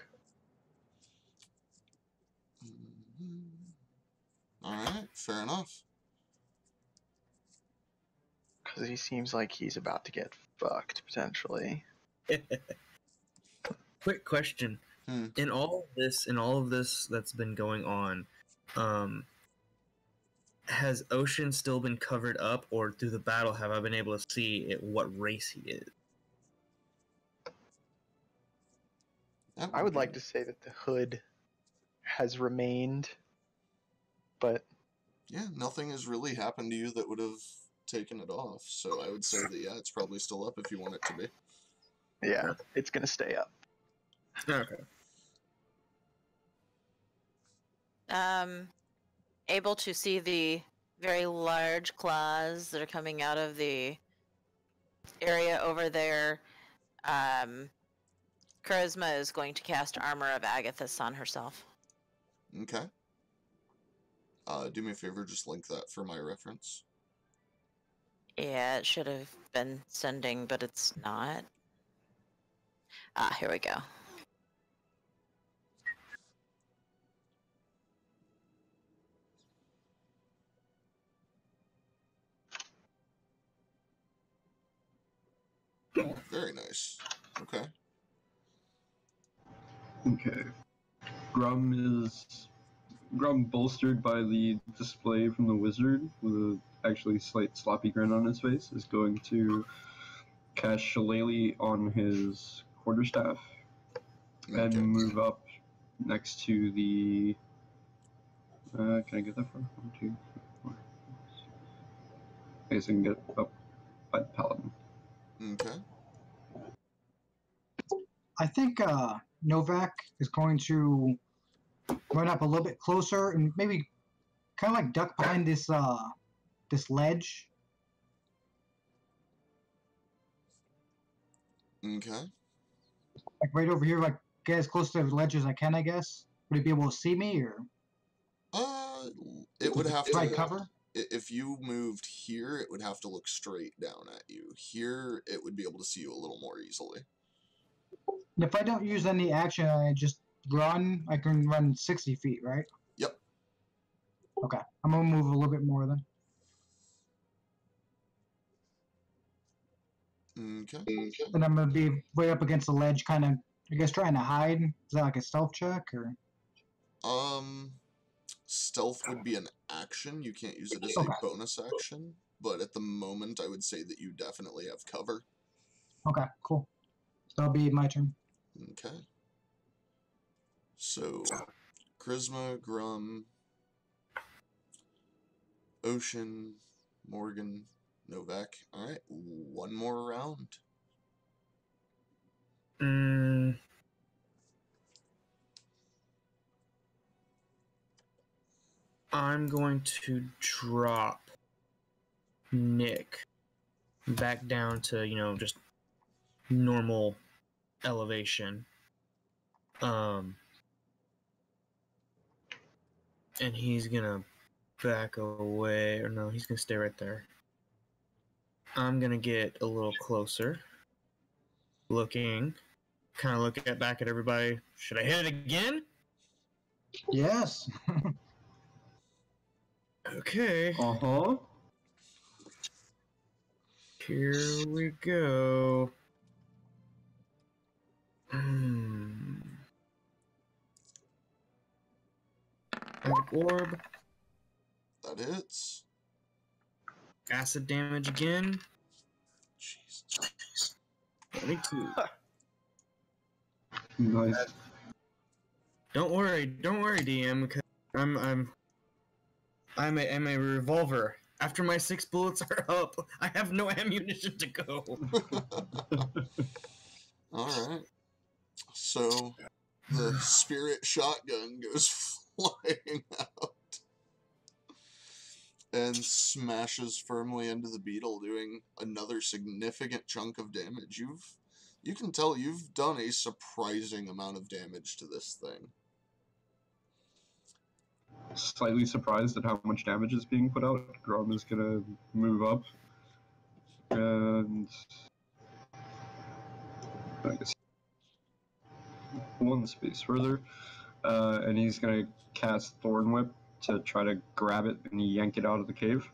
Alright, fair enough. Because he seems like he's about to get fucked, potentially. Quick question. Hmm. In all of this that's been going on, has Ocean still been covered up, or through the battle have I been able to see what race he is? I would like to say that the hood has remained, but... Yeah, nothing has really happened to you that would have taken it off, so I would say that, yeah, it's probably still up if you want it to be. Yeah, it's gonna stay up. Okay. Able to see the very large claws that are coming out of the area over there. Charisma is going to cast Armor of Agathis on herself. Okay. Do me a favor, just link that for my reference. Yeah, it should have been sending, but it's not. Ah, here we go. Very nice. Okay. Okay. Grum bolstered by the display from the wizard, with a actually slight sloppy grin on his face, is going to cast Shillelagh on his quarterstaff and move up next to the. Can I get that far? 1, 2, 3, 4. I guess I can get up by the paladin. Okay. I think Novak is going to run up a little bit closer and maybe kind of like duck behind this this ledge. Okay. Like right over here, like get as close to the ledge as I can, I guess. Would he be able to see me, or It would have to cover? If you moved here, it would have to look straight down at you. Here, it would be able to see you a little more easily. If I don't use any action, I just run. I can run 60 feet, right? Yep. Okay, I'm gonna move a little bit more then. Okay. And I'm gonna be way up against the ledge, kind of, I guess, trying to hide. Is that like a stealth check, or? Stealth would be an action. You can't use it as a bonus action. But at the moment, I would say that you definitely have cover. Okay, cool. That'll be my turn. Okay. So, Charisma, Grum, Ocean, Morgan, Novak. Alright, one more round. I'm going to drop Nick back down to, just normal elevation. And he's gonna back away, or no, he's gonna stay right there. I'm gonna get a little closer, looking, kind of looking back at everybody. Should I hit it again? Yes. Okay. Uh-huh. Here we go. Magic orb. That hits. Acid damage again. Jeez. 22. Nice. Don't worry, DM, because I'm a revolver. After my 6 bullets are up, I have no ammunition to go. Alright. So, the spirit shotgun goes flying out and smashes firmly into the beetle, doing another significant chunk of damage. You can tell you've done a surprising amount of damage to this thing. Slightly surprised at how much damage is being put out. Grom is gonna move up and I guess one space further, and he's gonna cast Thorn Whip to try to grab it and yank it out of the cave.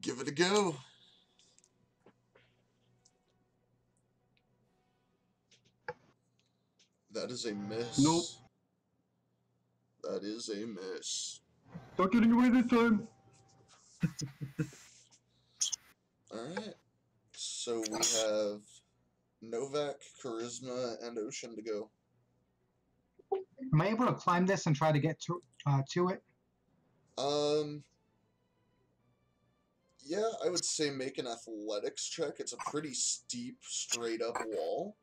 Give it a go. That is a miss. Nope. That is a miss. Not getting away this time. Alright. So we have Novak, Charisma, and Ocean to go. Am I able to climb this and try to get to it? Yeah, I would say make an athletics check. It's a pretty steep, straight up wall.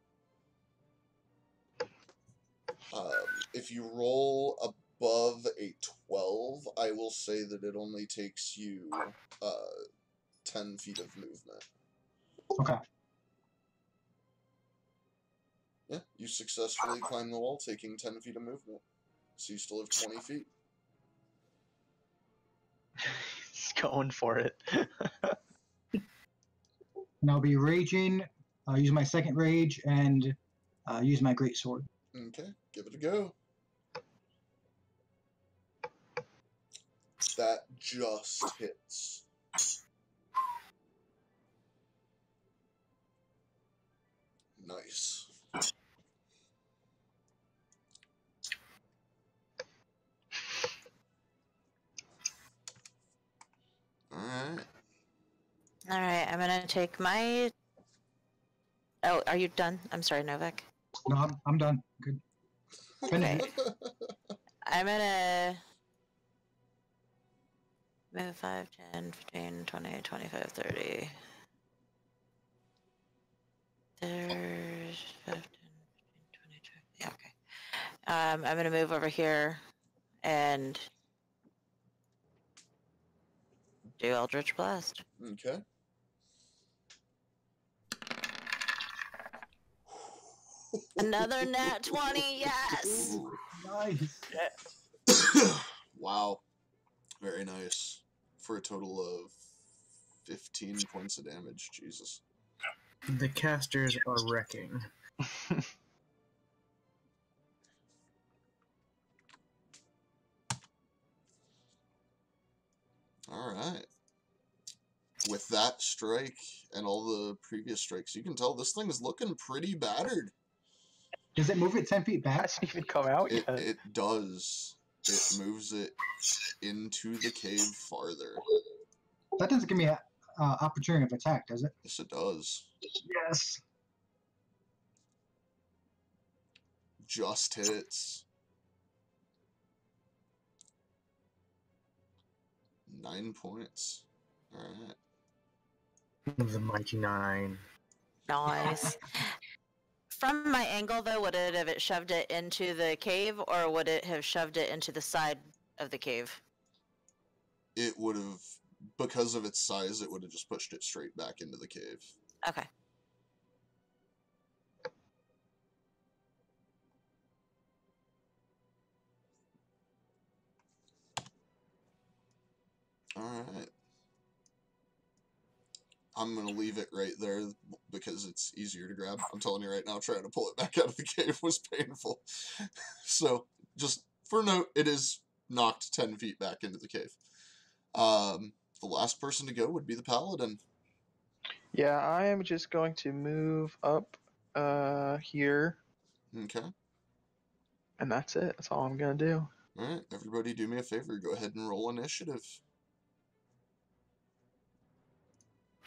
If you roll above a 12, I will say that it only takes you 10 feet of movement. Okay. Yeah, you successfully climb the wall, taking 10 feet of movement. So you still have 20 feet. He's going for it. And I'll be raging. I'll use my second rage and use my great sword. Okay, give it a go. That just hits. Nice. Alright. Alright, I'm gonna take my... Oh, are you done? I'm sorry, Novak. No, I'm done. Good. Finish Okay. it. I'm gonna... Move 5, 10, 15, 20, 25, 30. There's 5, 10, 15, 20, 20. Yeah, okay. I'm gonna move over here and do Eldritch Blast. Okay. Another nat 20, yes! Nice. Wow. Very nice. For a total of 15 points of damage. Jesus. The casters are wrecking. Alright. With that strike and all the previous strikes, you can tell this thing is looking pretty battered. Does it move it 10 feet back? Hasn't even come out It, yet. it does. It moves it into the cave farther. That doesn't give me an opportunity of attack, does it? Yes, it does. Yes. Just hits. 9 points. Alright. The mighty 9. Nice. From my angle, though, would it have shoved it into the cave, or would it have shoved it into the side of the cave? It would have, because of its size, it would have just pushed it straight back into the cave. Okay. Alright. I'm going to leave it right there because it's easier to grab. I'm telling you right now, trying to pull it back out of the cave was painful. So, just for note, it is knocked 10 feet back into the cave. The last person to go would be the paladin. Yeah, I am just going to move up here, Okay. and that's it. That's all I'm going to do. Alright, everybody do me a favor. Go ahead and roll initiative.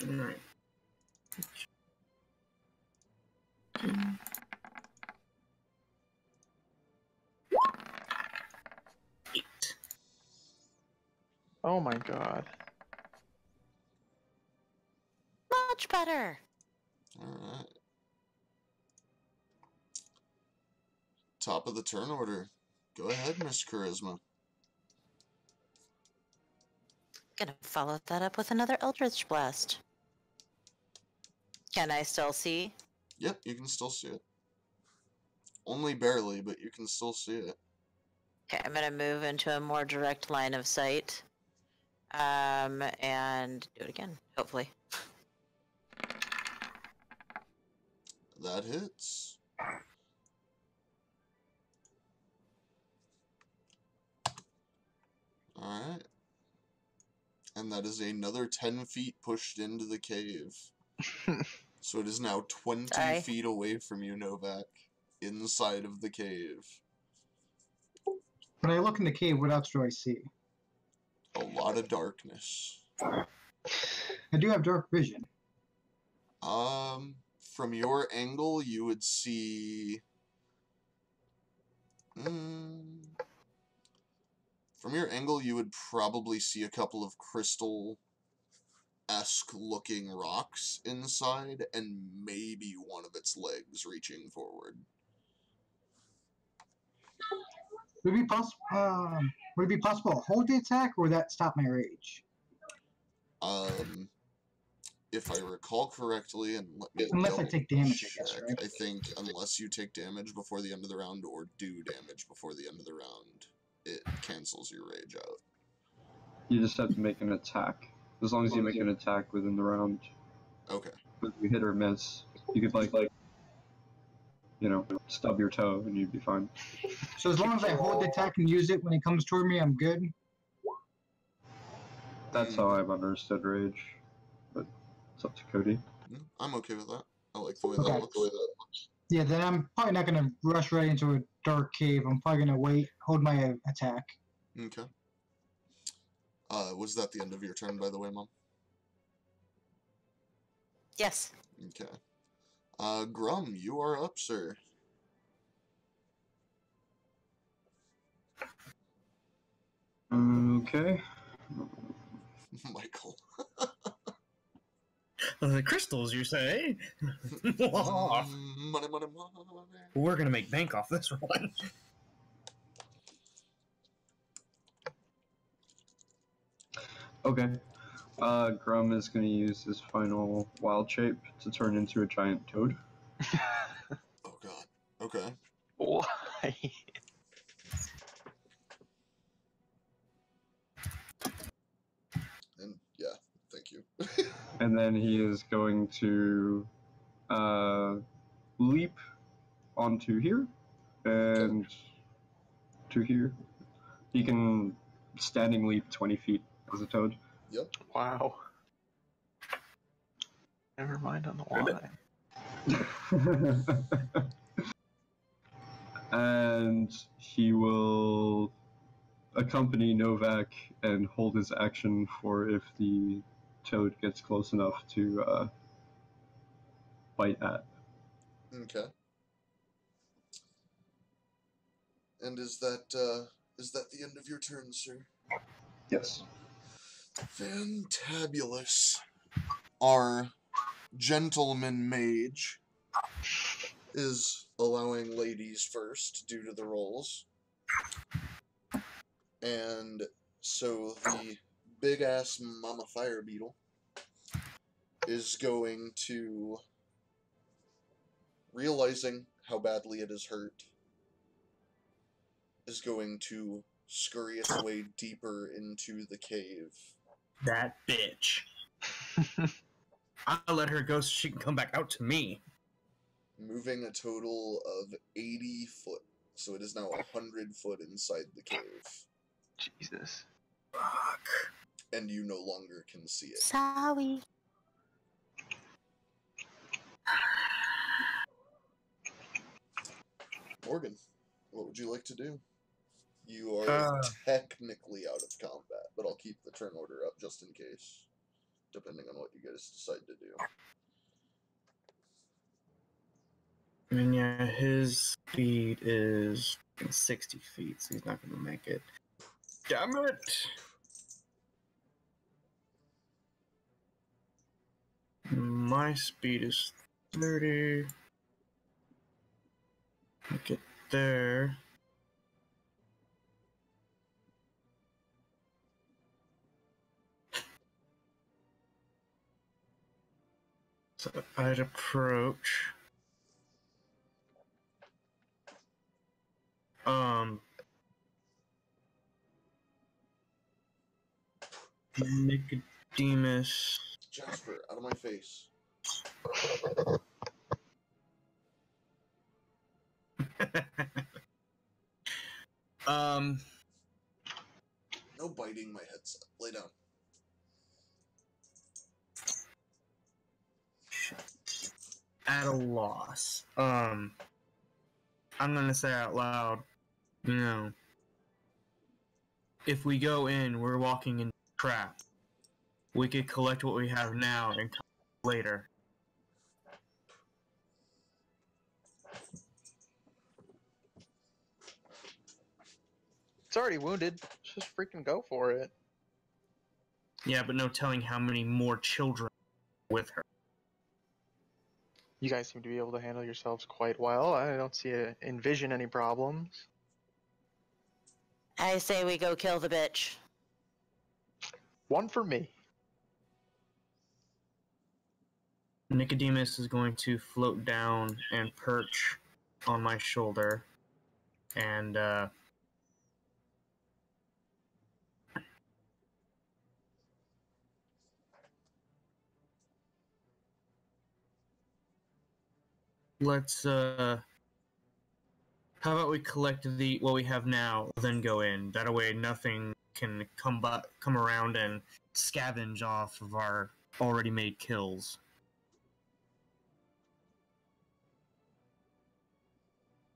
Alright. Eight. Oh my god. Much better. Alright. Top of the turn order. Go ahead, Miss Charisma. Gonna follow that up with another Eldritch Blast. Can I still see? Yep, you can still see it. Only barely, but you can still see it. Okay, I'm gonna move into a more direct line of sight. And do it again, hopefully. That hits. Alright. And that is another 10 feet pushed into the cave. So it is now 20 Sorry. feet away from you, Novak. Inside of the cave. When I look in the cave, what else do I see? A lot of darkness. I do have dark vision. From your angle, you would see... From your angle, you would probably see a couple of crystal-esque looking rocks inside, and maybe one of its legs reaching forward. Would it be possible to hold the attack, or would that stop my rage? If I recall correctly, and let me Unless I take damage, I guess, check, right? I think unless you take damage before the end of the round, or do damage before the end of the round, it cancels your rage out. You just have to make an attack. As long as you make an attack within the round. Okay. Whether you hit or miss, you could stub your toe and you'd be fine. So as long as I hold the attack and use it when it comes toward me, I'm good? That's how I've understood rage. But it's up to Cody. I'm okay with that. I like the way Okay. that looks. Yeah, then I'm probably not going to rush right into a dark cave. I'm probably going to wait, hold my attack. Okay. Was that the end of your turn, by the way, Mom? Yes. Okay. Grum, you are up, sir. Okay. Michael. The crystals, you say? Money. We're gonna make bank off this one. Okay. Grum is going to use his final wild shape to turn into a giant toad. Oh god. Okay. Why? And yeah, thank you. And then he is going to leap onto here and to here. He can standing leap 20 feet as a toad. Yep. Wow. Never mind on the line. And he will accompany Novak and hold his action for if the toad gets close enough to bite at. Okay. And is that the end of your turn, sir? Yes. Fantabulous. Our gentleman mage is allowing ladies first due to the rolls. And so the big-ass mama fire beetle is going to, realizing how badly it is hurt, is going to scurry its way deeper into the cave. That bitch. I'll let her go so she can come back out to me. Moving a total of 80 foot. So it is now 100 foot inside the cave. Jesus. Fuck. And you no longer can see it. Sorry. Morgan, what would you like to do? You are technically out of combat, but I'll keep the turn order up just in case, depending on what you guys decide to do. I mean, yeah, his speed is 60 feet, so he's not going to make it. Damn it! My speed is 30. Get there. So I'd approach. Nicodemus. Jasper, out of my face. No biting my headset. Lay down. At a loss. I'm gonna say out loud, you know, if we go in, we're walking in trap. We could collect what we have now and come later. It's already wounded. Just freaking go for it. Yeah, but no telling how many more children with her. You guys seem to be able to handle yourselves quite well. I don't envision any problems. I say we go kill the bitch. One for me. Nicodemus is going to float down and perch on my shoulder, and let's how about we collect what we have now, then go in. That way nothing can come around and scavenge off of our already made kills.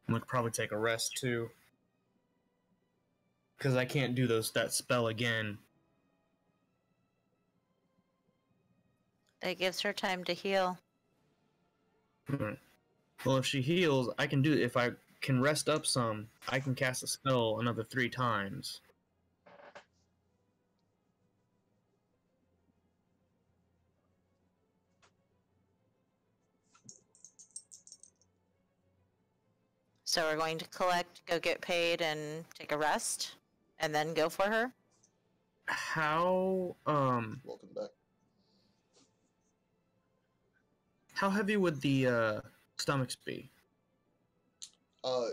I'm gonna probably take a rest too, because I can't do that spell again. It gives her time to heal. Right. Well, if she heals, I can do it. If I can rest up some, I can cast a spell another 3 times. So we're going to collect, go get paid, and take a rest, and then go for her? How, Welcome back. how heavy would the, stomachs be?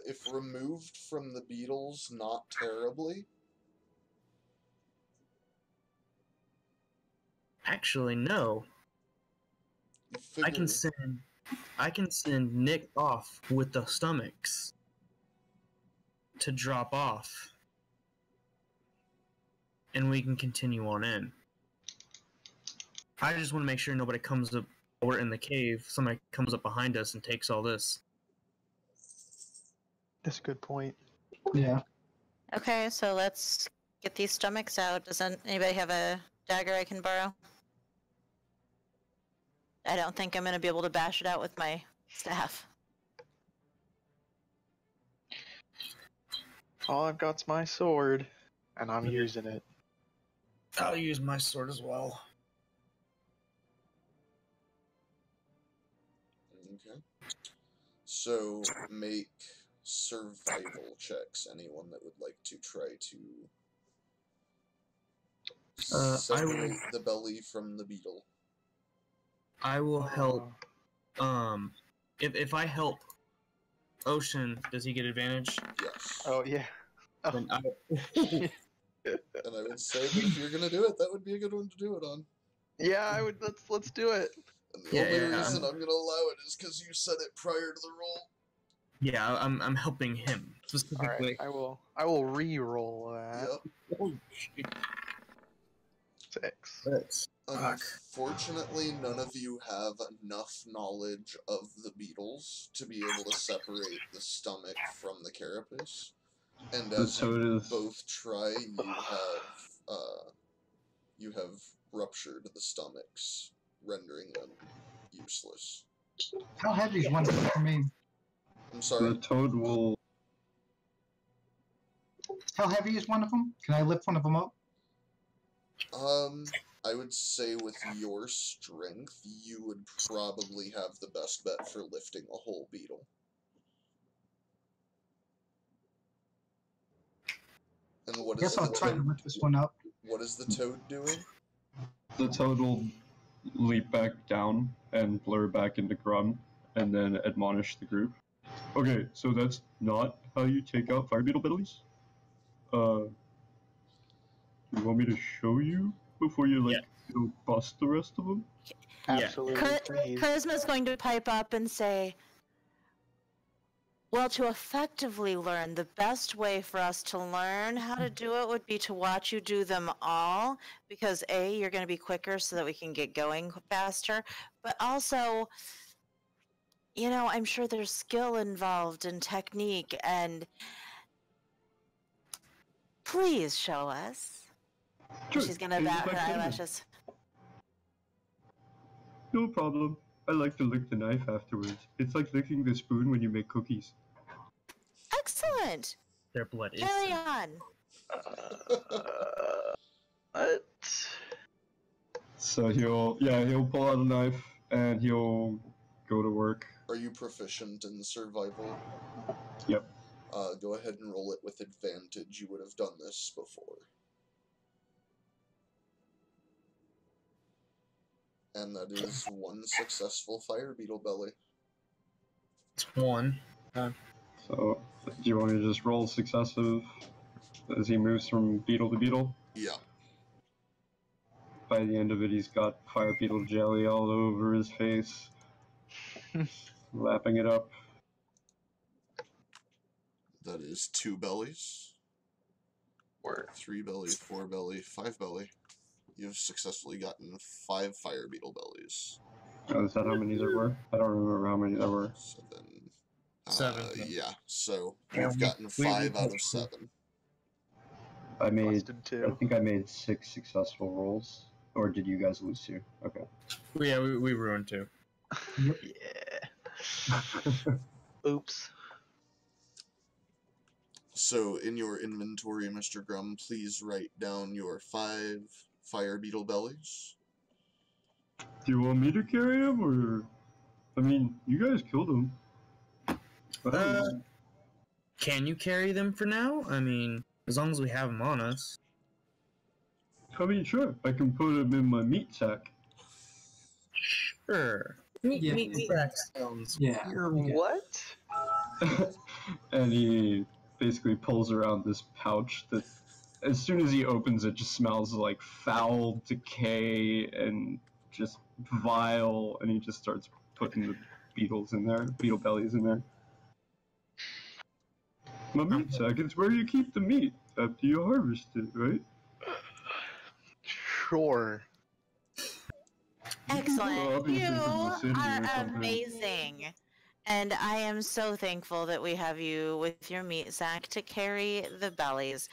If removed from the beetles, not terribly. Actually, no. I can send Nick off with the stomachs to drop off, and we can continue on in. I just want to make sure nobody comes up. We're in the cave. Somebody comes up behind us and takes all this. That's a good point. Yeah. Okay, so let's get these stomachs out. Doesn't anybody have a dagger I can borrow? I don't think I'm going to be able to bash it out with my staff. All I've got's my sword, and I'm using it. I'll use my sword as well. Okay. So, make survival checks. Anyone that would like to try to separate the belly from the beetle. I will help. If I help Ocean, does he get advantage? Yes. Oh yeah. Oh. Then I... And I would say that if you're gonna do it, that would be a good one to do it on. Yeah, I would. Let's do it. And the only reason I'm gonna allow it is because you said it prior to the roll. Yeah, I'm helping him specifically. All right, I will re-roll that. Yep. Oh, shit. 6. Unfortunately, none of you have enough knowledge of the beetles to be able to separate the stomach from the carapace. And as you both try, you have ruptured the stomachs, rendering them useless. How heavy is one for me? I'm sorry. The toad will. How heavy is one of them? Can I lift one of them up? I would say with your strength, you would probably have the best bet for lifting a whole beetle. And what I guess is I'll the try to toad? lift this one up. What is the toad doing? The toad will leap back down and blur back into Grum, and then admonish the group. Okay, so that's not how you take out fire beetle bellies? You want me to show you before you, like, bust the rest of them? Absolutely, please. Charisma's going to pipe up and say, well, to effectively learn, the best way for us to learn how to do it would be to watch you do them all, because A, you're going to be quicker so that we can get going faster, but also, you know, I'm sure there's skill involved and technique, and please show us. Sure, She's going to see bat if I her can. eyelashes. No problem. I like to lick the knife afterwards. It's like licking the spoon when you make cookies. Excellent. Their blood is Carry sent. on. What? So he'll pull out a knife and he'll go to work. Are you proficient in survival? Yep. Go ahead and roll it with advantage. You would have done this before. And that is one successful fire beetle belly. It's one. So, do you want me to just roll successive as he moves from beetle to beetle? Yeah. By the end of it, he's got fire beetle jelly all over his face, lapping it up. That is 2 bellies. Word. 3 belly, 4 belly, 5 belly. You've successfully gotten 5 fire beetle bellies. Oh, is that how many there were? I don't remember how many there were. 7. 7. Yeah, so Yeah, you've gotten 5 out of 7. I Busted two. think I made 6 successful rolls. Or did you guys lose 2? Okay. Yeah, we ruined 2. Yeah. Oops. So in your inventory, Mr. Grum, please write down your 5 fire beetle bellies. Do you want me to carry him, or... I mean, you guys killed him. Can you carry them for now? I mean, as long as we have them on us. I mean, sure. I can put him in my meat sack. Sure. Yeah. Meat sack sounds. Yeah. You're you get it. what? And he basically pulls around this pouch that, as soon as he opens it, just smells like foul decay and just vile, and he just starts putting the beetles in there, beetle bellies in there. My meat sack, it's where you keep the meat after you harvest it, right? Sure. Excellent. Obviously You from the city or are something. amazing. And I am so thankful that we have you with your meat sack to carry the bellies.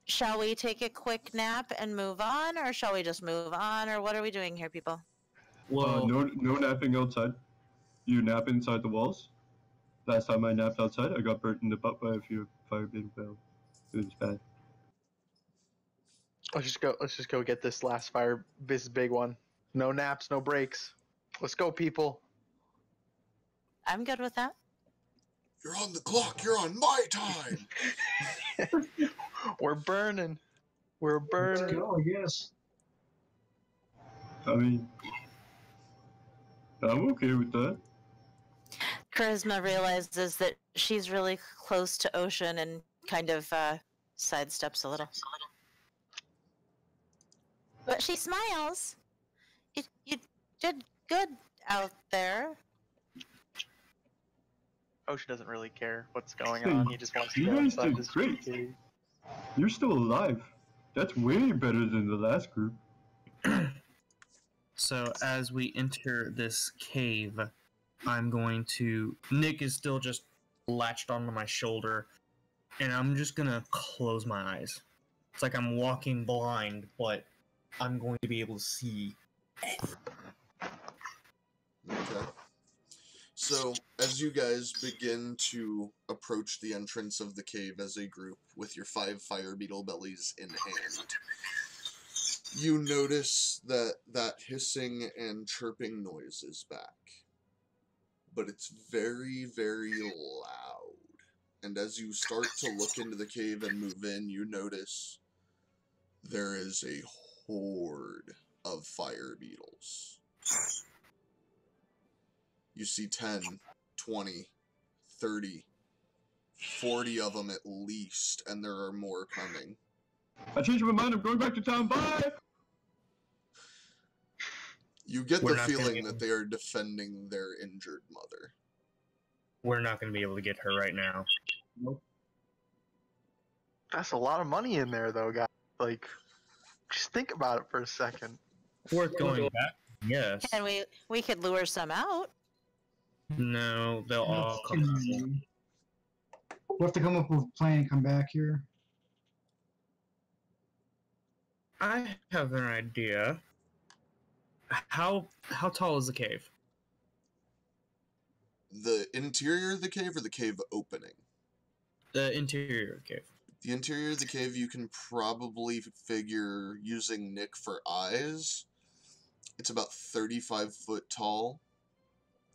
Shall we take a quick nap and move on, or shall we just move on, or what are we doing here, people? Whoa. No napping outside. You nap inside the walls. Last time I napped outside, I got burnt in the butt by a few fire beetle bells. It was bad. Let's just go get this last fire. This big one. No naps, no breaks. Let's go, people. I'm good with that. You're on the clock. You're on my time. We're burning. We're Let's burning. go, I guess. I mean, I'm okay with that. Charisma realizes that she's really close to Ocean and kind of sidesteps a little. But she smiles. You did good out there. Ocean doesn't really care what's going on. He just wants to You go guys inside did his great. cave. You're still alive. That's way better than the last group. So as we enter this cave, I'm going to... Nick is still just latched onto my shoulder, and I'm just gonna close my eyes. It's like I'm walking blind, but I'm going to be able to see. Okay. So, as you guys begin to approach the entrance of the cave as a group with your 5 fire beetle bellies in hand, you notice that that hissing and chirping noise is back. But it's very, very loud. And as you start to look into the cave and move in, you notice there is a horde of fire beetles. You see 10, 20, 30, 40 of them at least, and there are more coming. I changed my mind. I'm going back to town. Bye. You get We're the not gonna feeling get that they are defending their injured mother. We're not going to be able to get her right now. That's a lot of money in there, though, guys. Like, just think about it for a second. Worth going back? Yes. And we could lure some out. No, they'll all come. We'll have to come up with a plan and come back here. I have an idea. How tall is the cave? The interior of the cave or the cave opening? The interior cave. The interior of the cave you can probably figure using Nick for eyes. It's about 35 foot tall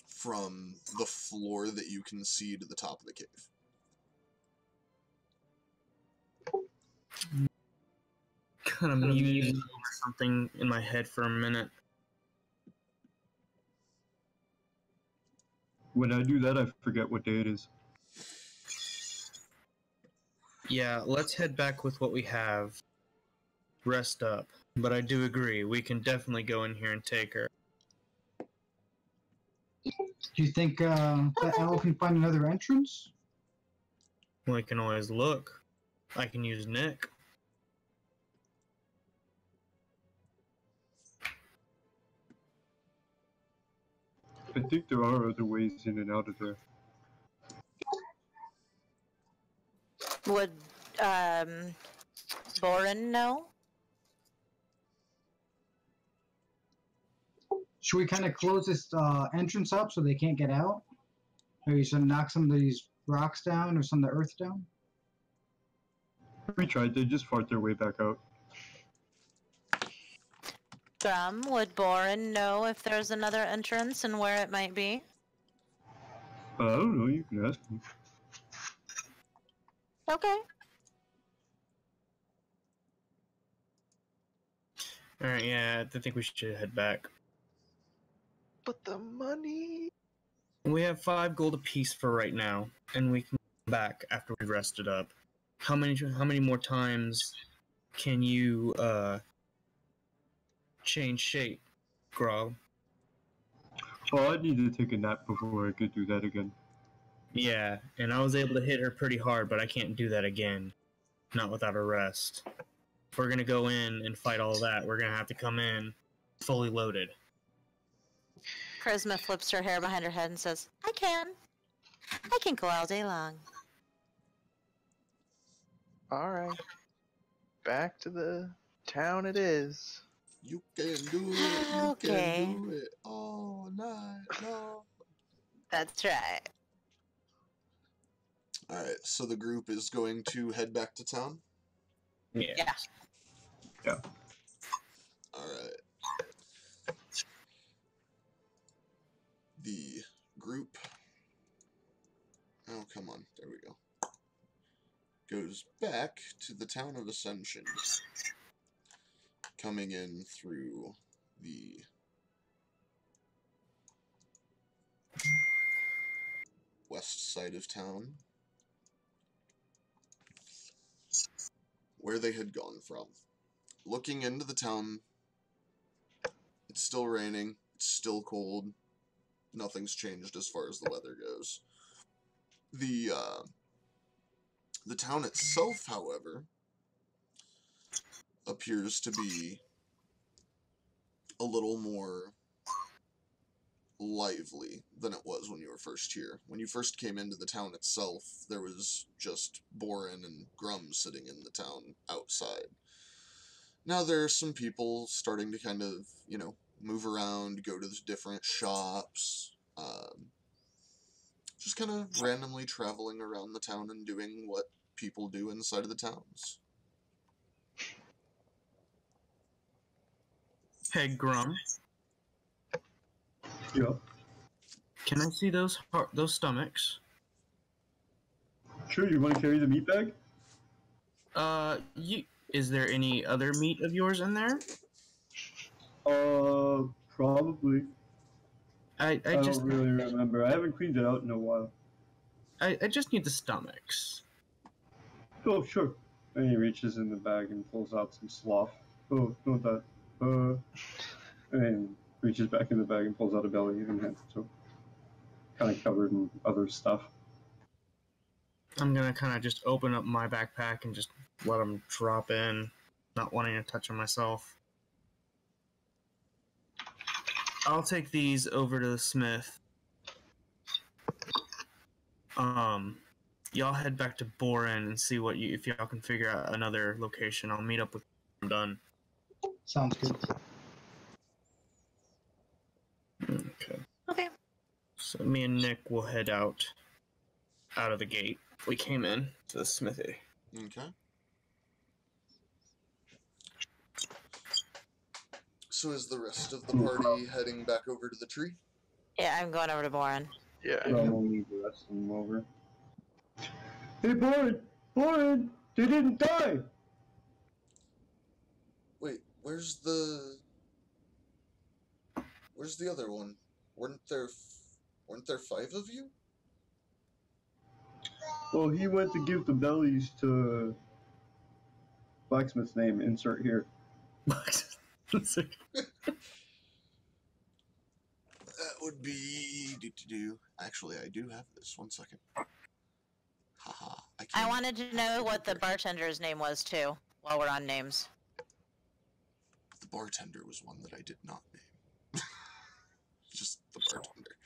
from the floor that you can see to the top of the cave. Kind of musing over something in my head for a minute. When I do that, I forget what day it is. Yeah, let's head back with what we have. Rest up. But I do agree, we can definitely go in here and take her. Do you think that owl can find another entrance? We can always look. I can use Nick. I think there are other ways in and out of there. Would Boren know? Should we kind of close this entrance up so they can't get out? Maybe should knock some of these rocks down or some of the earth down? We tried. They just fart their way back out. Drum, would Boren know if there's another entrance and where it might be? I don't know. You can ask them. Okay. Alright, yeah, I think we should head back. But the money. We have 5 gold apiece for right now, and we can come back after we've rested up. How many more times can you change shape, Grog? Oh, I need to take a nap before I could do that again. Yeah, and I was able to hit her pretty hard, but I can't do that again. Not without a rest. If we're gonna go in and fight all that, we're gonna have to come in fully loaded. Charisma flips her hair behind her head and says, I can go all day long. Alright. Back to the town it is. You can do it, you Okay. can do it all night long. That's right. Alright, so the group is going to head back to town? Yeah. Alright. The group... Oh, come on. There we go. Goes back to the town of Ascension. Coming in through the west side of town, where they had gone from. Looking into the town, it's still raining, it's still cold, nothing's changed as far as the weather goes. The town itself, however, appears to be a little more lively than it was when you were first here. When you first came into the town itself, there was just Boren and Grum sitting in the town outside. Now there are some people starting to kind of, move around, go to the different shops. just kind of randomly traveling around the town and doing what people do inside of the towns. Hey, Grum, Yeah. can I see those stomachs? Sure, you want to carry the meat bag? Is there any other meat of yours in there? Probably. I don't really remember. I haven't cleaned it out in a while. I just need the stomachs. Oh, sure. And he reaches in the bag and pulls out some sloth. Oh, not that. And reaches back in the bag and pulls out a belly and hands it to him. Kind of covered in other stuff. I'm gonna kind of just open up my backpack and just let them drop in, not wanting to touch them myself. I'll take these over to the smith. Y'all head back to Boren and see if y'all can figure out another location. I'll meet up with you when I'm done. Sounds good. Okay. Okay. So me and Nick will head out of the gate. We came in to the smithy. Okay. So is the rest of the party heading back over to the tree? Yeah, I'm going over to Boren. Yeah. We'll leave the rest of them over. Hey, Boren! They didn't die! Wait, where's the other one? Weren't there 5 of you? Well, he went to give the bellies to blacksmith's name. Insert here. That would be Actually, I do have this. 1 second. Haha. I wanted to know what the bartender's name was too, while we're on names. The bartender was one that I did not name. Just the bartender.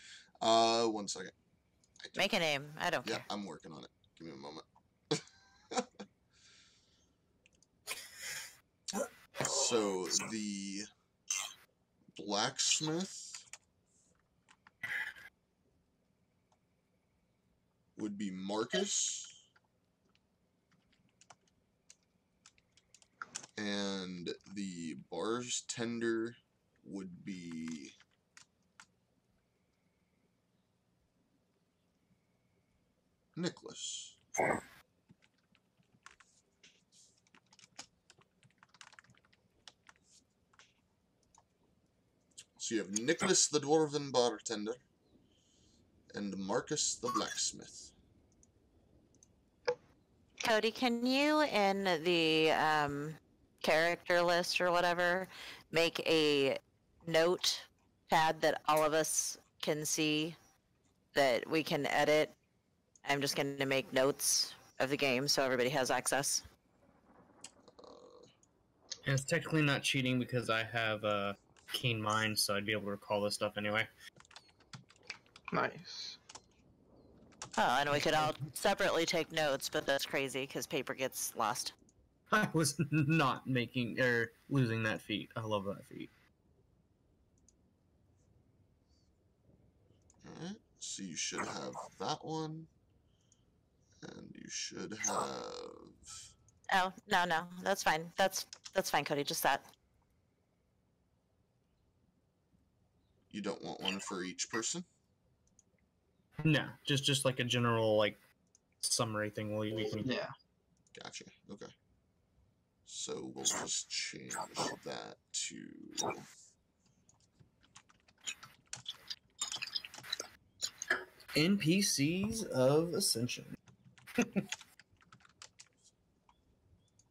1 second. Make a name. I don't Yeah, care. I'm working on it. Give me a moment. So, the blacksmith would be Marcus. And the bartender would be Nicholas. So you have Nicholas the dwarven bartender and Marcus the blacksmith. Cody, can you, in the character list or whatever, make a note pad that all of us can see that we can edit? I'm just going to make notes of the game so everybody has access. And it's technically not cheating because I have a keen mind, so I'd be able to recall this stuff anyway. Nice. Oh, and we could all separately take notes, but that's crazy because paper gets lost. I was not losing that feat. I love that feat. Alright, so you should have that one. And you should have... Oh, no, that's fine. That's fine, Cody, just that. You don't want one for each person? No, just like a general summary thing. We can. Yeah. Gotcha. Okay. So we'll just change that to... NPCs of Ascension.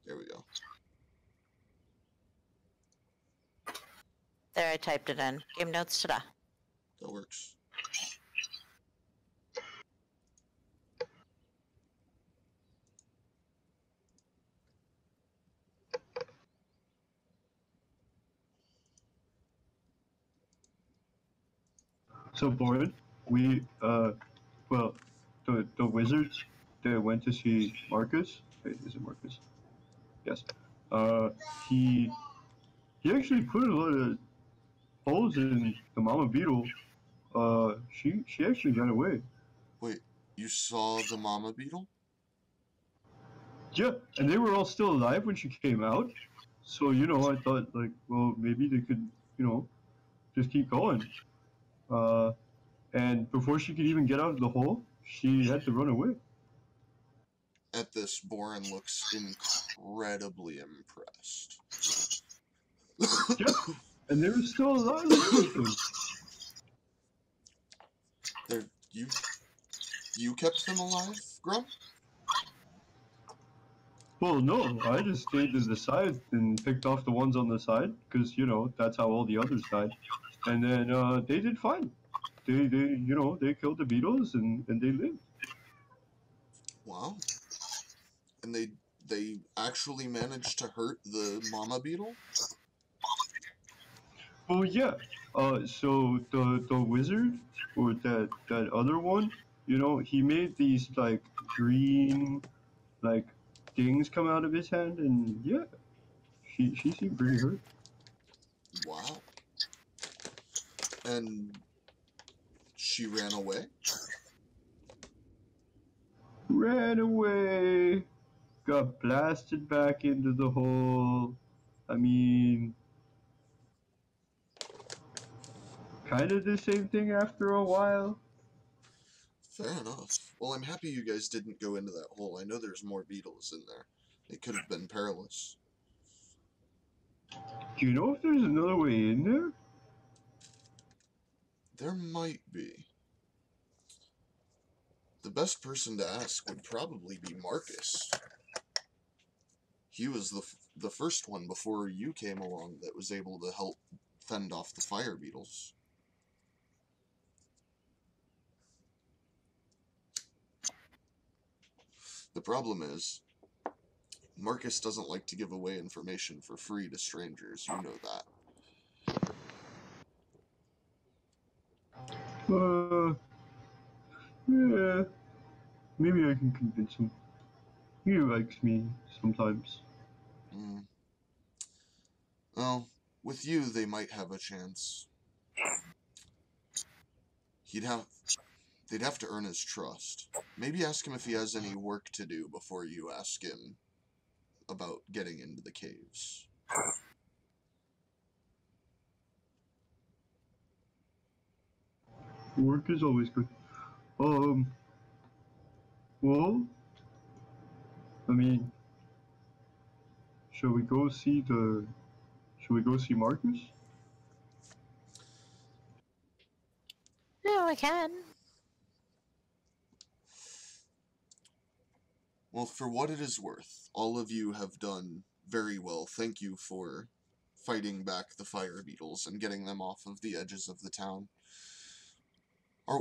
There we go. There, I typed it in. Game notes, ta-da. That works. So, Boren, we, well, the wizards that went to see Marcus, wait, is it Marcus? Yes. He actually put a lot of holes in the mama beetle. She actually ran away. Wait, You saw the mama beetle? Yeah, and they were all still alive when she came out. So, I thought, like, well, maybe they could, just keep going. And before she could even get out of the hole, she had to run away. At this, Boren looks incredibly impressed. Yeah, and they were still alive and everything. You kept them alive, Grum? Well, no, I just stayed to the side and picked off the ones on the side, because, that's how all the others died. And then they did fine. They killed the beetles and they lived. Wow. And they actually managed to hurt the mama beetle? Well, yeah. So the wizard, or that other one, he made these, like, green, like, things come out of his hand, and yeah, she seemed pretty hurt. Wow. And she ran away? Ran away, got blasted back into the hole. I mean, kind of the same thing after a while. Fair enough. Well, I'm happy you guys didn't go into that hole. I know there's more beetles in there. It could have been perilous. Do you know if there's another way in there? There might be. The best person to ask would probably be Marcus. He was the first one before you came along that was able to help fend off the fire beetles. The problem is, Marcus doesn't like to give away information for free to strangers. You know that. Yeah, maybe I can convince him. He likes me sometimes. Well, with you, they might have a chance. They'd have to earn his trust. Maybe ask him if he has any work to do before you ask him about getting into the caves. Work is always good. Well, I mean, shall we go see Marcus? No, I can. Well, for what it is worth, all of you have done very well. Thank you for fighting back the fire beetles and getting them off of the edges of the town.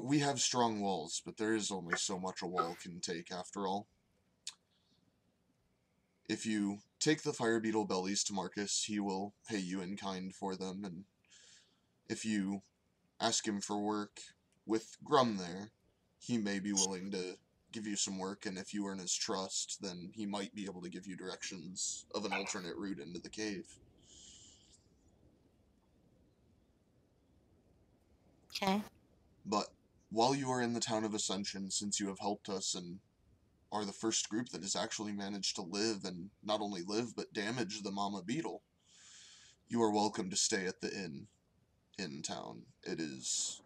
We have strong walls, but there is only so much a wall can take after all. If you take the fire beetle bellies to Marcus, he will pay you in kind for them, and if you ask him for work with Grum there, he may be willing to give you some work, and if you earn his trust, then he might be able to give you directions of an alternate route into the cave. Okay. But while you are in the town of Ascension, since you have helped us and are the first group that has actually managed to live, and not only live, but damage the mama beetle, you are welcome to stay at the inn in town. It is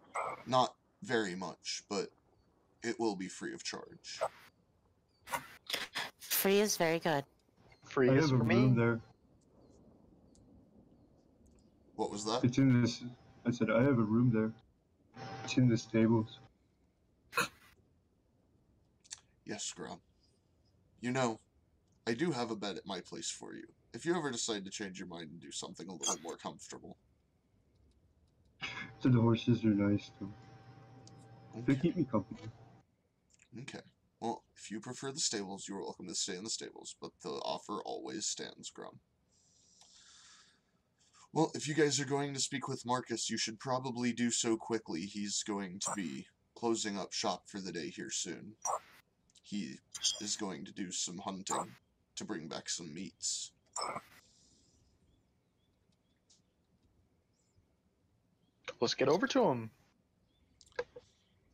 not very much, but it will be free of charge. Free is very good. Free I is have a for room me. there. What was that? It's in this. I said I have a room there. It's in the stables. Yes, Grum. You know, I do have a bed at my place for you, if you ever decide to change your mind and do something a little more comfortable. So the horses are nice too. They Okay. keep me company. Okay. Well, if you prefer the stables, you are welcome to stay in the stables, but the offer always stands, Grum. Well, if you guys are going to speak with Marcus, you should probably do so quickly. He's going to be closing up shop for the day here soon. He is going to do some hunting to bring back some meats. Let's get over to him.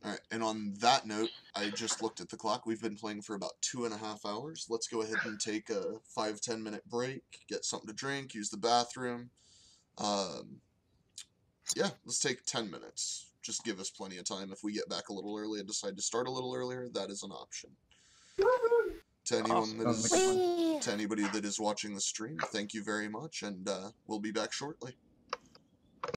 Alright, and on that note, I just looked at the clock. We've been playing for about 2.5 hours. Let's go ahead and take a 5-10 minute break, get something to drink, use the bathroom. Yeah, let's take 10 minutes. Just give us plenty of time. If we get back a little early and decide to start a little earlier, that is an option. To anyone that is, Whee! to anybody that is watching the stream, thank you very much, and we'll be back shortly.